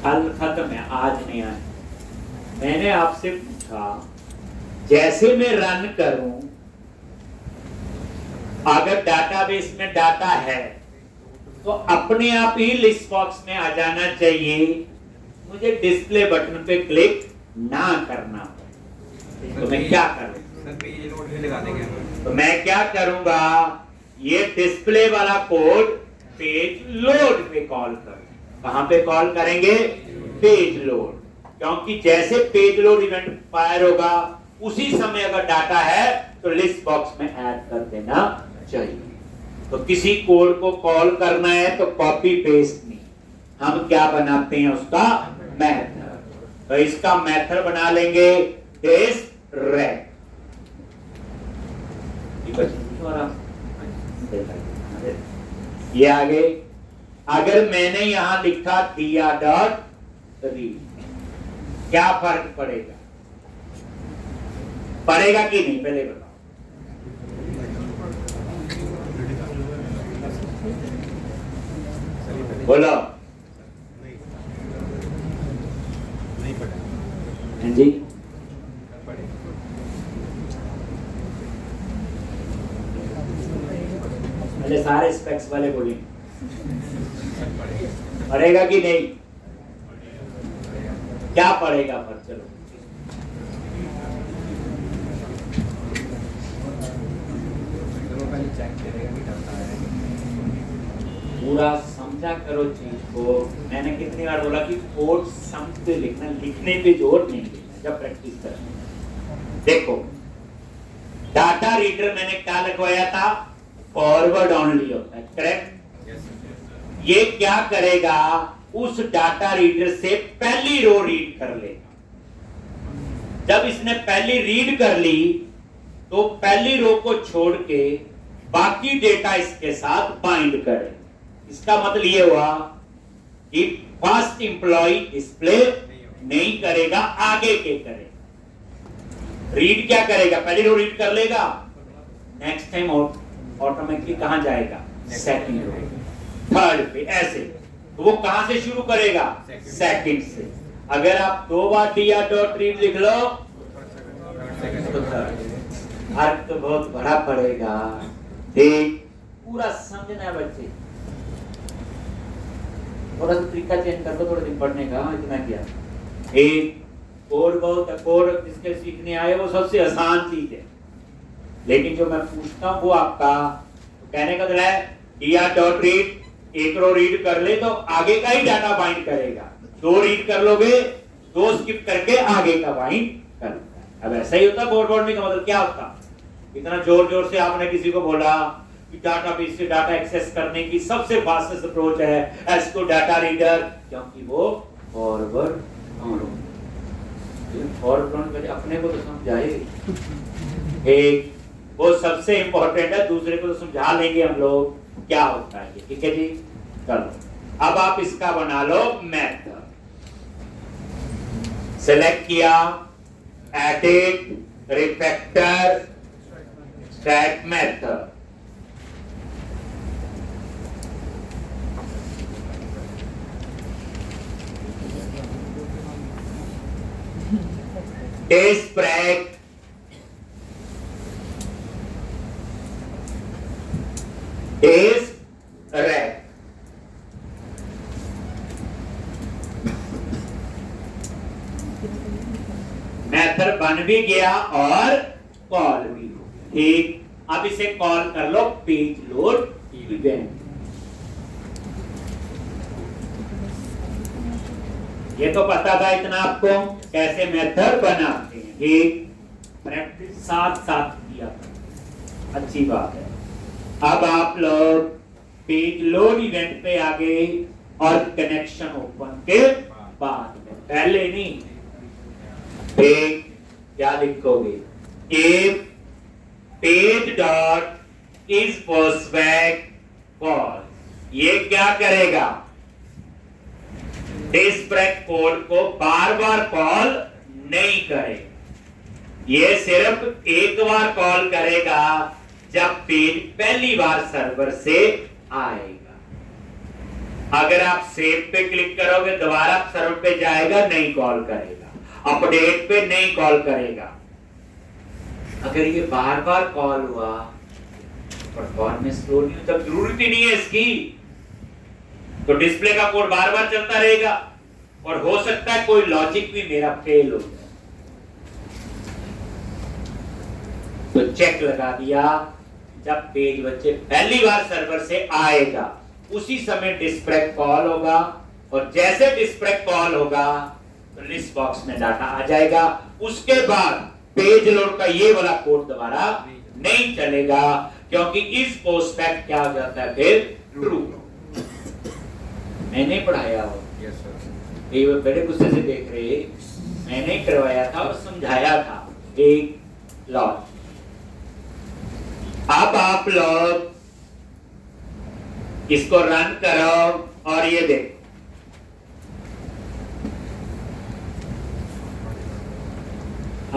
हल खत्म है, आज नहीं आए। मैंने आपसे पूछा जैसे मैं रन करूं, अगर डाटाबेस में डाटा है तो अपने आप ही लिस्ट बॉक्स में आ जाना चाहिए, मुझे डिस्प्ले बटन पे क्लिक ना करना पड़े। तो मैं क्या करूं? पेज लोड भी लगा देंगे। तो मैं क्या करूंगा, ये डिस्प्ले वाला कोड पेज लोड पे कॉल करूं। कहां पे कॉल करेंगे? पेज लोड, क्योंकि जैसे पेज लोड इवेंट फायर होगा उसी समय अगर डाटा है तो लिस्ट बॉक्स में ऐड कर देना चाहिए। तो किसी कोड को कॉल करना है तो कॉपी पेस्ट नहीं, हम क्या बनाते हैं? उसका मेथड। तो इसका मेथड बना लेंगे डिस्ट्रैक्ट। ये आगे अगर मैंने यहां लिखा दिया डॉट रीड, क्या फर्क पड़ेगा? पड़ेगा कि नहीं? पहले बताओ। बोलो। नहीं पड़ा। जी पहले सारे स्पेक्स वाले बोले पड़ेगा कि नहीं? क्या पड़ेगा? पर चलो चेक करेगा कि डाटा है। पूरा समझा करो चीज को। मैंने कितनी बार बोला कि कोड समझ के लिखना, लिखने पे जोर नहीं देना जब प्रैक्टिस करना। देखो, डाटा रीडर मैंने क्या लिखवाया था? फॉरवर्ड ओनली होता है, करेक्ट? ये क्या करेगा? उस डाटा रीडर से पहली रो रीड कर लेगा। जब इसने पहली रीड कर ली तो पहली रो को छोड़ के बाकी डेटा इसके साथ बाइंड करे। इसका मतलब ये हुआ कि फर्स्ट एम्प्लॉय डिस्प्ले नहीं करेगा, आगे के करेगा। रीड क्या करेगा? पहली रो रीड कर लेगा, नेक्स्ट टाइम ऑटोमेटिकली कहां जाएगा? Second row. थर्ड पे, ऐसे। तो वो कहां से शुरू करेगा? सेकंड से। अगर आप 2 बार dr.read लिख लो तो अर्थ तो बहुत बड़ा पड़ेगा। देख, पूरा समझना है बच्चे, थोड़ा सा तरीका चेंज कर दो थोड़े दिन पढ़ने का। इतना क्या, एक कोड बहुत कोड जिसके सीखने आए वो सबसे आसान चीज है, लेकिन जो मैं पूछता हूँ वो आपका तो कहने का मतलब है dr.read, एक रो रीड कर ले तो आगे का ही डाटा बाइंड करेगा, 2 रीड कर लोगे 2 स्किप करके आगे का बाइंड कर। अब ऐसा ही होता बोर्ड बोर्ड में का मतलब क्या होता? इतना जोर जोर से आपने किसी को बोला कि डाटाबेस से डाटा एक्सेस करने की सबसे फास्टेस्ट अप्रोच है एस्को डाटा रीडर, क्योंकि वो फॉरवर्ड फॉरवर्ड अपने को तो समझाए, एक वो सबसे इंपॉर्टेंट है, दूसरे को तो समझा लेंगे हम लोग क्या होता है। ठीक है जी, चलो अब आप इसका बना लो मेथड। सेलेक्ट किया, एडिट, रिफैक्टर, एक्सट्रैक्ट मेथड। डिस्प्रेक, डिस्प्रेक, मेथड बन भी गया और कॉल भी हो। ठीक, अब इसे कॉल कर लो पेज लोड इवेंट। ये तो पता था इतना आपको कैसे मेथड बनाते हैं। ठीक, प्रैक्टिस साथ साथ किया, अच्छी बात है। अब आप लोग पेज लोड इवेंट पे आ गए और कनेक्शन ओपन के बाद में, पहले नहीं। ठीक, क्या लिखोगे? If page dot is postback false, ये क्या करेगा? डिस्प्रेक कोड को बार बार कॉल नहीं करेगा, ये सिर्फ एक बार कॉल करेगा जब पेज पहली बार सर्वर से आएगा। अगर आप सेव पे क्लिक करोगे दोबारा सर्वर पे जाएगा, नहीं कॉल करेगा, अपडेट पे नहीं कॉल करेगा। अगर ये बार बार कॉल हुआ परफॉर्मेंस स्लो नहीं हो, तब जरूरत ही नहीं है इसकी, तो डिस्प्ले का कोड बार बार चलता रहेगा और हो सकता है कोई लॉजिक भी मेरा फेल हो जाए, तो चेक लगा दिया। जब पेज बच्चे पहली बार सर्वर से आएगा उसी समय डिस्प्रेक कॉल होगा, और जैसे डिस्प्रेक कॉल होगा तो लिस्ट बॉक्स में डाटा आ जाएगा। उसके बाद पेज लोड का ये वाला कोड दोबारा नहीं चलेगा, क्योंकि इस पोस्टबैक क्या हो जाता है फिर ट्रू। मैंने पढ़ाया हो, ये बड़े गुस्से से देख रहे, मैंने करवाया था और समझाया था एक लॉज। अब आप लोग इसको रन करो और ये देखो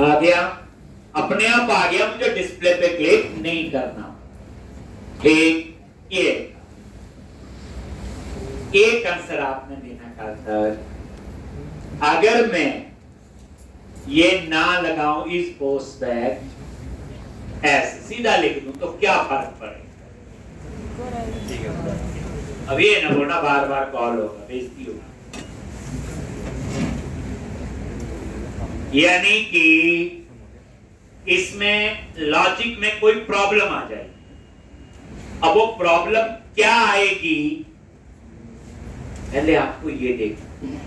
आ गया, अपने आप आ गया, मुझे डिस्प्ले पे क्लिक नहीं करना। ठीक, ये एक आंसर आपने देना था सर, अगर मैं ये ना लगाऊं इस पोस्टबैक, ऐसे सीधा लिख दूं तो क्या फर्क पड़ेगा? अब ये ना बोलना बार बार कॉल होगा, बेइज्जती होगी। यानी कि इसमें लॉजिक में कोई प्रॉब्लम आ जाएगी। अब वो प्रॉब्लम क्या आएगी पहले आपको ये देखना,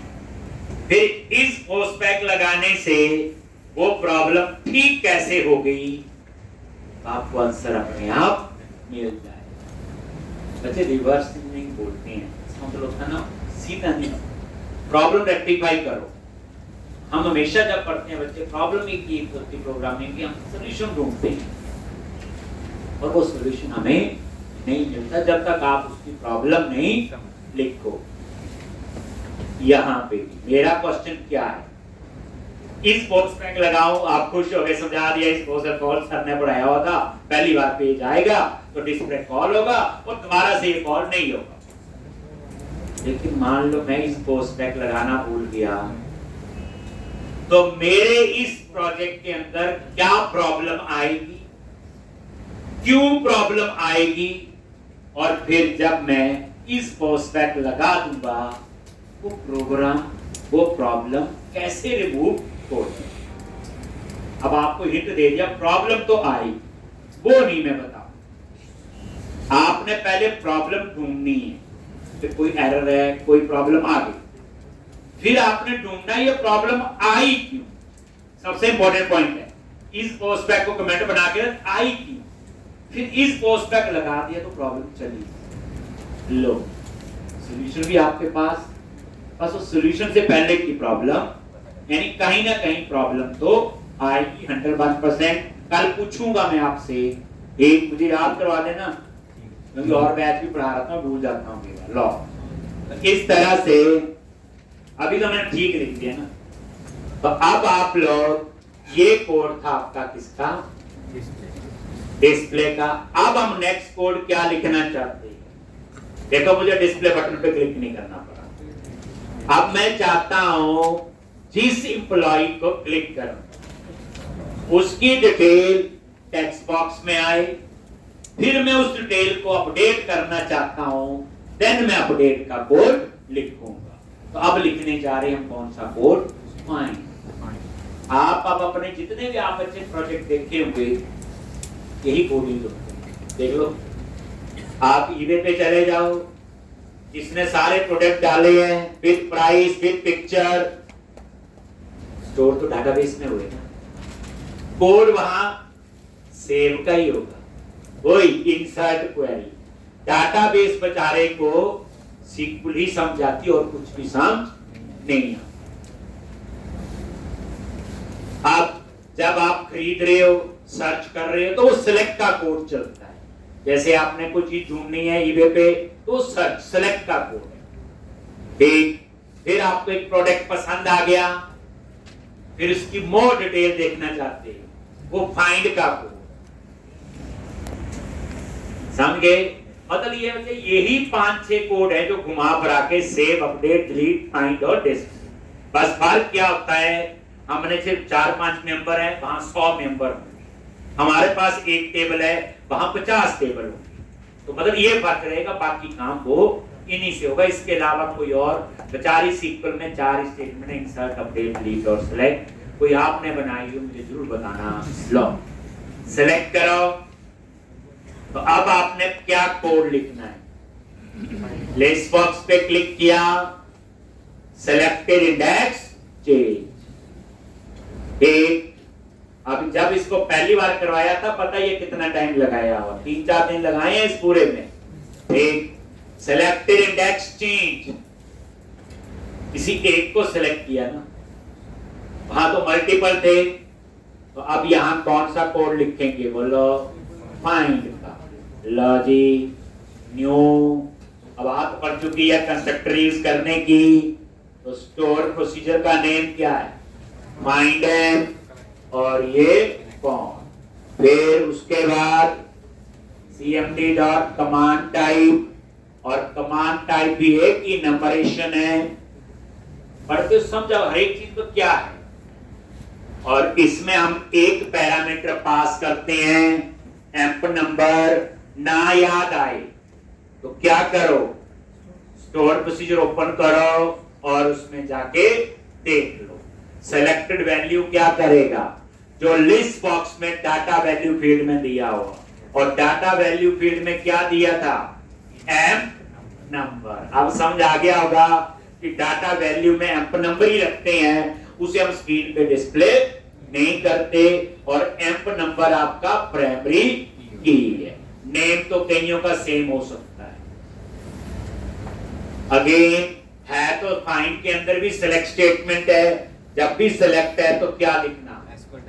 फिर इस पोस्टबैक लगाने से वो प्रॉब्लम ठीक कैसे हो गई, आपको आंसर अपने आप मिल जाएगा। बच्चे रिवर्स नहीं बोलते हैं, इसका मतलब था ना सीधा नहीं, प्रॉब्लम रेक्टिफाई करो। हम हमेशा जब पढ़ते हैं बच्चे प्रॉब्लम एक होती प्रोग्रामिंग की, हम सॉल्यूशन ढूंढते हैं और वो सॉल्यूशन हमें नहीं मिलता जब तक आप उसकी प्रॉब्लम नहीं लिखो। यहाँ पे मेरा क्वेश्चन क्या है, इस पोस्टबैक लगाऊं, आप खुश हो गए, समझा दिया इस पोस्ट कॉल सर ने पढ़ाया होता, पहली बार पेज आएगा तो डिस्प्ले कॉल होगा और दोबारा से ये कॉल नहीं होगा। लेकिन मान लो मैं इस पोस्ट टैग लगाना भूल गया, तो मेरे इस प्रोजेक्ट के अंदर क्या प्रॉब्लम आएगी, क्यों प्रॉब्लम आएगी, और फिर जब मैं इस पोस्ट टैग लगा दूंगा वो प्रोग्राम वो प्रॉब्लम कैसे रिमूव होगी। अब आपको हिंट दे दिया, प्रॉब्लम तो आई, वो नहीं मैं बताऊं। आपने पहले प्रॉब्लम ढूंढनी है, फिर कोई एरर है, कोई प्रॉब्लम आ गई, फिर आपने ढूंढना ये प्रॉब्लम आई क्यों। सबसे इंपॉर्टेंट पॉइंट है, इस पोस्ट टैग को कमेंट बना के आई क्यों, फिर इस पोस्ट टैग लगा दिया तो प्रॉब्लम चली। लो सॉल्यूशन भी आपके पास, बस उस सॉल्यूशन से पहले की प्रॉब्लम, यानी कहीं ना कहीं प्रॉब्लम तो आएगी 101%। कल पूछूंगा मैं आपसे, एक मुझे याद करवा देना, क्योंकि और बैच भी पढ़ा रहा था, भूल जाता हूँ। लो इस तरह से अभी तो मैंने ठीक लिख दिया ना, तो अब आप लोग, ये कोड था आपका किसका, डिस्प्ले का। अब हम नेक्स्ट कोड क्या लिखना चाहते हैं, देखो मुझे डिस्प्ले बटन पे क्लिक नहीं करना पड़ा। अब मैं चाहता हूं जिस एम्प्लॉय को क्लिक करूं उसकी डिटेल टेक्स्ट बॉक्स में आए, फिर मैं उस डिटेल को अपडेट करना चाहता हूं, देन मैं अपडेट का कोड लिखूंगा। तो अब लिखने जा रहे हैं हम कौन सा कोड, फाइंड। आप अब अपने जितने भी आप अच्छे प्रोजेक्ट देखे होंगे यही कोडिंग देख लो। आप ईबे पे चले जाओ, इसने सारे प्रोडक्ट डाले हैं with price with picture, store तो डाटाबेस में हुए ना, कोड वहां सेव का ही होगा, वही इंसर्ट क्वेरी। डाटाबेस बेचारे को सिंपल ही समझ आती और कुछ भी समझ नहीं आता। अब जब आप खरीद रहे हो, सर्च कर रहे हो, तो वो सिलेक्ट का कोड चलता है। जैसे आपने कोई चीज ढूंढनी है ईबे पे, तो सर्च सेलेक्ट का कोड है, ठीक। फिर आपको एक प्रोडक्ट पसंद आ गया, फिर उसकी मोर डिटेल देखना चाहते हैं, वो फाइंड का कोड, समझे। मतलब ये यही 5-6 कोड है जो घुमा फिरा के सेव, अपडेट, डिलीट, फाइंड और डिस्प्ले। बस फर्क क्या होता है, हमने सिर्फ 4-5 मेंबर है, वहां 100 मेंबर, हमारे पास एक टेबल है, वहां 50 टेबल होंगे। तो मतलब ये फर्क रहेगा, बाकी काम वो इन्हीं से होगा। इसके अलावा कोई और बेचारी सीक्वल में 4 स्टेटमेंट, इंसर्ट, अपडेट, डिलीट और सिलेक्ट, कोई आपने बनाई हो मुझे जरूर बताना। लो सिलेक्ट करो, तो अब आपने क्या कोड लिखना है, लिस्ट बॉक्स पे क्लिक किया, सेलेक्टेड इंडेक्स चेंज, ठीक। अब जब इसको पहली बार करवाया था, पता ये कितना टाइम लगाया हुआ, 3-4 दिन लगाए हैं इस पूरे में, ठीक। सेलेक्टेड इंडेक्स चेंज, किसी एक को सिलेक्ट किया ना, वहां तो मल्टीपल थे, तो अब यहां कौन सा कोड लिखेंगे, बोलो फाइंड का। लो जी, न्यू, अब आप पढ़ चुकी है कंस्ट्रक्टर यूज करने की, तो स्टोर प्रोसीजर का नेम क्या है, फाइंड है, और ये कौन, फिर उसके बाद cmd डॉट कमांड टाइप, और कमांड टाइप भी है कि नंबरेशन है, पढ़ते समझो हर एक चीज तो क्या है। और इसमें हम एक पैरामीटर पास करते हैं, एम्प नंबर, ना याद आए तो क्या करो, स्टोर प्रोसीजर ओपन करो और उसमें जाके देख लो। सेलेक्टेड वैल्यू क्या करेगा, जो लिस्ट बॉक्स में डाटा वैल्यू फील्ड में दिया हुआ, और डाटा वैल्यू फील्ड में क्या दिया था, एम्प नंबर। अब समझ आ गया होगा कि डाटा वैल्यू में एम्प नंबर ही रखते हैं, उसे हम स्क्रीन पे डिस्प्ले नहीं करते, और एम्प नंबर आपका प्राइमरी की है। नेम तो कईयों का सेम हो सकता है। अगेन है तो फाइंड के अंदर भी सिलेक्ट स्टेटमेंट है, जब भी सिलेक्ट है तो क्या लिखना,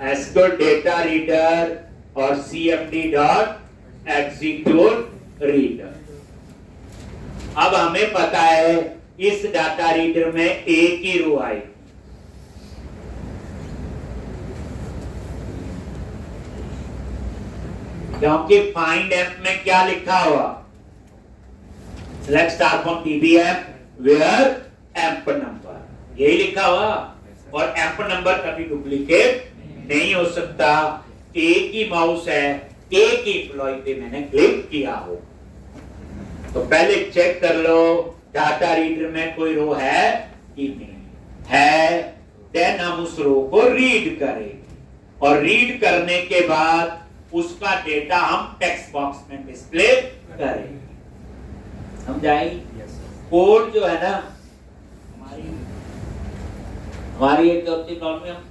एसक्यूएल डेटा रीडर और cmd डॉट एग्जीक्यूट रीडर। अब हमें पता है इस डाटा रीडर में एक ही रो आएगी, क्योंकि फाइंड एप में क्या लिखा हुआ, select star from TBF, where emp number, यही लिखा हुआ। और एम्प नंबर कभी डुप्लीकेट नहीं हो सकता। एक ही माउस है, एक ही एम्प्लॉय पे मैंने क्लिक किया हो। तो पहले चेक कर लो डाटा रीडर में कोई रो है कि नहीं है, देन हम उस रो को रीड करेंगे और रीड करने के बाद उसका डेटा हम टेक्स्ट बॉक्स में डिस्प्ले करेंगे। समझाई? कोड जो है ना, हमारी एक होती प्रॉब्लम में हम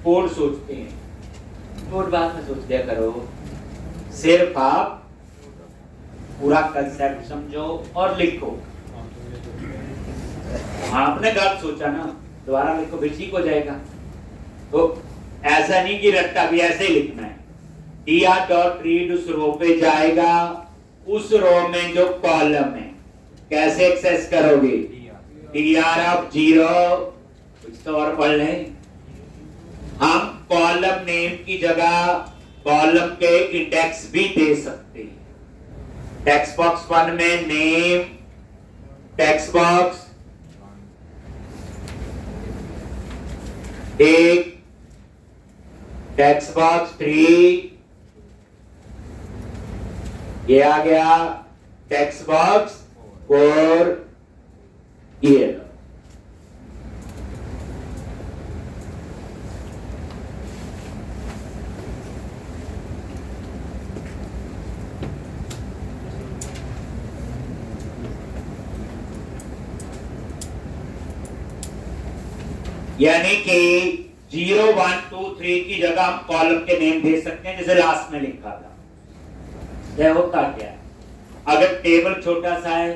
कोड सोचते हैं, कोड बाद में सोच लिया करो। सिर्फ आप पूरा कंसेप्ट समझो और लिखो। आपने गलत सोचा ना, दोबारा लिखो भी ठीक हो जाएगा। तो ऐसा नहीं कि रट्टा भी ऐसे ही लिखना है। tr.read उस रो पे जाएगा, उस रो में जो कॉलम है कैसे एक्सेस करोगे? tr ऑफ 0, कुछ तो और पढ़ लें। हम कॉलम नेम की जगह कॉलम के इंडेक्स भी दे सकते हैं। टेक्स्ट बॉक्स 1 में name, text box 1, text box 3, ये आ गया टेक्स्ट बॉक्स 4, ये लो। यानी कि 0, 1, 2, 3 की जगह हम कॉलम के नेम दे सकते हैं, जैसे लास्ट में लिखा था। यह होता क्या है, अगर टेबल छोटा सा है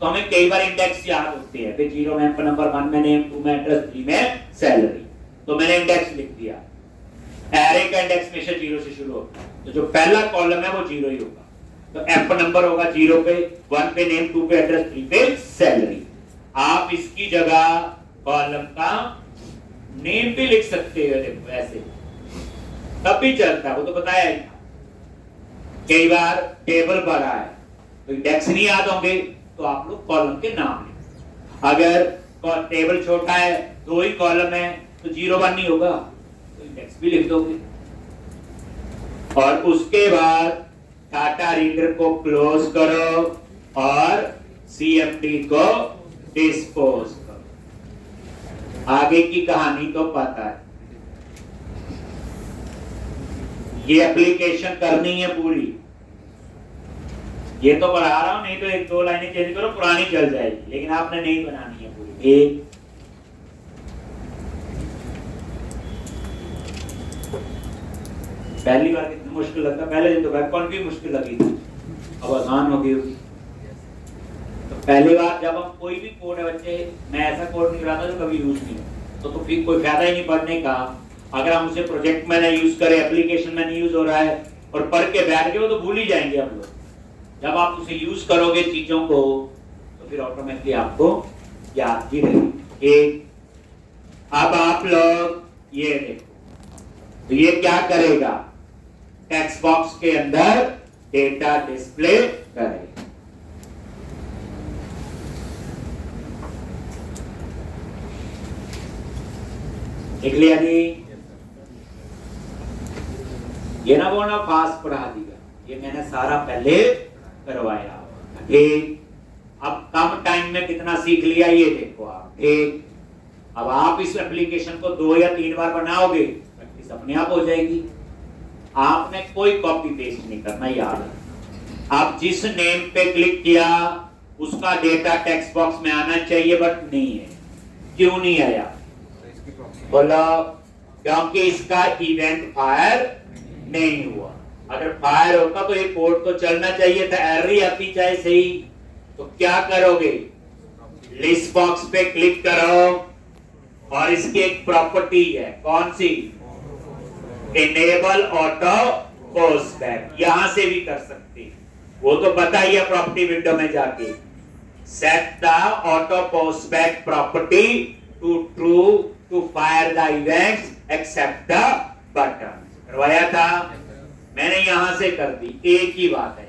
तो हमें कई बार इंडेक्स याद होते हैं। 0 में नंबर, 1 में नेम, 2 में एड्रेस, 3 में सैलरी। तो मैंने इंडेक्स लिख दिया। एरे का इंडेक्स हमेशा 0 से शुरू होता है, तो जो पहला कॉलम है वो 0 ही होगा। तो एम्प नंबर होगा 0 पे, 1 पे नेम, 2 पे एड्रेस, 3 पे सैलरी। आप इसकी जगह कॉलम का नेम भी लिख सकते हो, देखो ऐसे तब भी चलता है, वो तो बताया ही। कई बार टेबल बड़ा है तो इंडेक्स नहीं याद होंगे, तो आप लोग कॉलम के नाम लिख। अगर टेबल छोटा है, 2 ही कॉलम है, तो 0, 1 नहीं होगा, तो इंडेक्स भी लिख दोगे। और उसके बाद डाटा रीडर को क्लोज करो और CMD को डिस्पोज करो। आगे की कहानी तो पता है, ये एप्लीकेशन करनी है पूरी। ये तो पढ़ा रहा हूं, नहीं तो 1-2 लाइनें चेंज करो, पुरानी चल जाएगी, लेकिन आपने नहीं बनानी है पूरी। एक पहली बार कितना मुश्किल लगता, पहले दिन तो वेबकॉन भी मुश्किल लगी थी, अब आसान हो गई होगी। तो पहली बार जब हम कोई भी कोड है बच्चे, मैं ऐसा कोड नहीं कराता जो कभी यूज नहीं हो, तो फिर कोई फायदा ही नहीं पढ़ने का। अगर हम उसे प्रोजेक्ट में नहीं यूज करें, एप्लीकेशन में नहीं यूज हो रहा है और पढ़ के बैठ गए, तो भूल ही जाएंगे आप लोग। जब आप उसे यूज करोगे चीजों को, तो फिर ऑटोमेटिकली आपको याद ही रहेगी। अब आप लोग ये देखो, तो ये क्या करेगा, टेक्स्ट बॉक्स के अंदर डेटा डिस्प्ले करेगा। देख लिया जी? ये ना बोलना फास्ट पढ़ा दिया, ये मैंने सारा पहले करवाया। ठीक, अब कम टाइम में कितना सीख लिया ये देखो आप। ठीक, अब आप इस एप्लीकेशन को 2 या 3 बार बनाओगे, प्रैक्टिस अपने आप हो जाएगी। आपने कोई कॉपी पेस्ट नहीं करना, याद है। आप जिस नेम पे क्लिक किया उसका डेटा टेक्स्ट बॉक्स में आना चाहिए, बट नहीं है। क्यों नहीं आया? बोलो, क्योंकि इसका इवेंट फायर नहीं हुआ। अगर फायर होता तो ये कोड तो चलना चाहिए था, एरर ही आती चाहे सही। तो क्या करोगे, लिस्ट बॉक्स पे क्लिक करो और इसकी एक प्रॉपर्टी है, कौन सी? Enable auto post back. यहां से भी कर सकते हैं, वो तो पता ही है प्रॉपर्टी विंडो में जाके। Set the auto post back property to true to fire the events except the button. करवाया था मैंने, यहां से कर दी। एक ही बात है,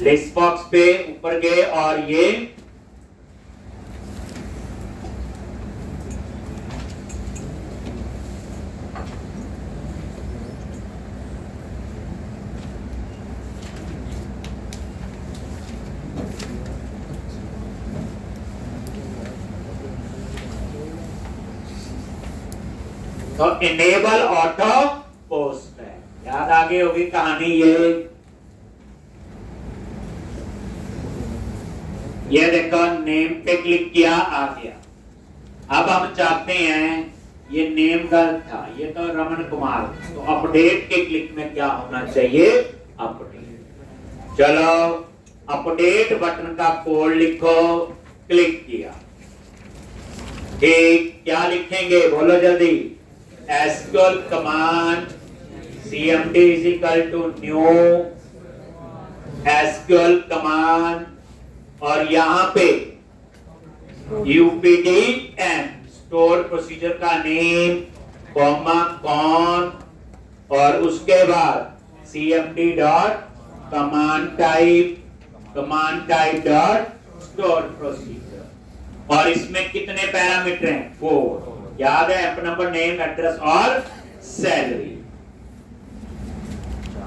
लिस्ट बॉक्स पे ऊपर गए और ये तो इनेबल ऑटो पोस्ट है। याद आगे होगी कहानी ये देखो नेम पे क्लिक किया, आ गया। अब हम चाहते हैं ये नेम गलत था, ये तो रमन कुमार, तो अपडेट के क्लिक में क्या होना चाहिए, अपडेट। चलो अपडेट बटन का कोड लिखो, क्लिक किया। ठीक, क्या लिखेंगे बोलो जल्दी। SQL command cmd is equal to new SQL command और यहां पे updm स्टोर प्रोसीजर का नेम कॉमा कॉन और उसके बाद cmd dot command type dot store procedure. और इसमें कितने पैरामीटर हैं, 4। याद है, एप नंबर, नेम, एड्रेस और सैलरी।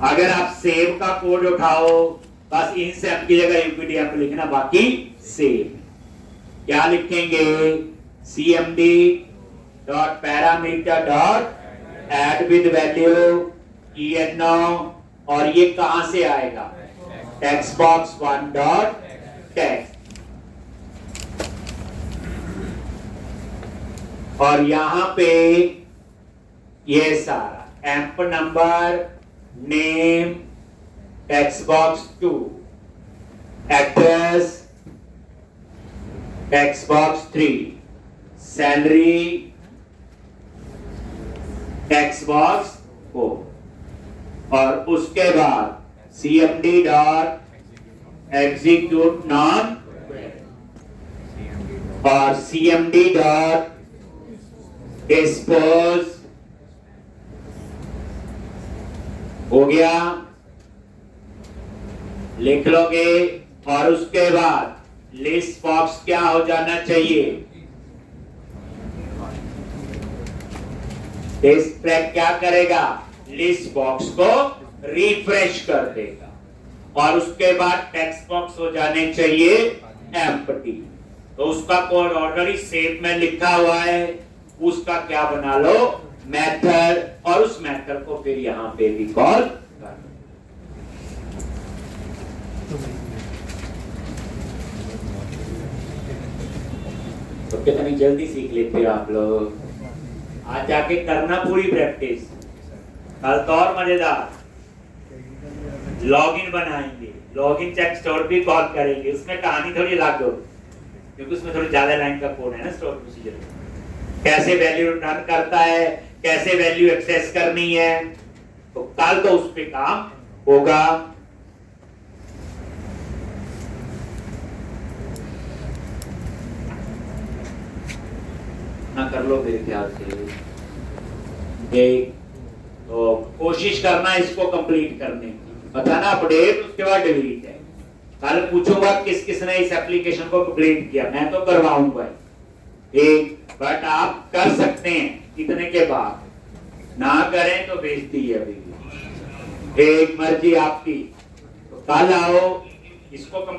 अगर आप सेव का कोड उठाओ, बस इन सेव की जगह यूपीडीएफ लिखना, बाकी सेव। क्या लिखेंगे, cmd dot parameter dot add with value eno और ये कहां से आएगा, टेक्स्ट बॉक्स 1 डॉट टेक्स्ट। और यहां पे ये सारा amp number, name, text box 2, address, text box 3, salary, text box 4 और उसके बाद cmd डॉट एग्जीक्यूट नॉन और cmd डॉट डिस्पोज। हो गया, लिख लोगे। और उसके बाद लिस्ट बॉक्स क्या हो जाना चाहिए, डिस्प्ले क्या करेगा, लिस्ट बॉक्स को रिफ्रेश कर देगा। और उसके बाद टेक्स्ट बॉक्स हो जाने चाहिए एम्प्टी। तो उसका कोड ऑलरेडी सेव में लिखा हुआ है, उसका क्या बना लो, मेथड, और उस मेथड को फिर यहां पे भी कॉल कर। तो कितनी जल्दी सीख लेते हो आप लोग। आज जाके करना पूरी प्रैक्टिस, कल तो और मजेदार। लॉगिन बनाएंगे, लॉगिन चेक स्टोर भी कॉल करेंगे, उसमें कहानी थोड़ी अलग होगी क्योंकि उसमें थोड़ी ज्यादा लाइन का कोड है ना स्टोर प्रोसीजर। कैसे वैल्यू रिटर्न करता है, कैसे वैल्यू एक्सेस करनी है, तो कल तो उस पे काम होगा। ना कर लो मेरे ख्याल से। तो कोशिश करना इसको कंप्लीट करने की, बताना अपडेट, उसके बाद डिलीट है। कल पूछूंगा किस किसने इस एप्लीकेशन को कंप्लीट किया, मैं तो करवाऊंगा एक, बट आप कर सकते हैं इतने के बाद, ना करें तो बेइज्जती है अभी। एक मर्जी आपकी। तो कल आओ, इसको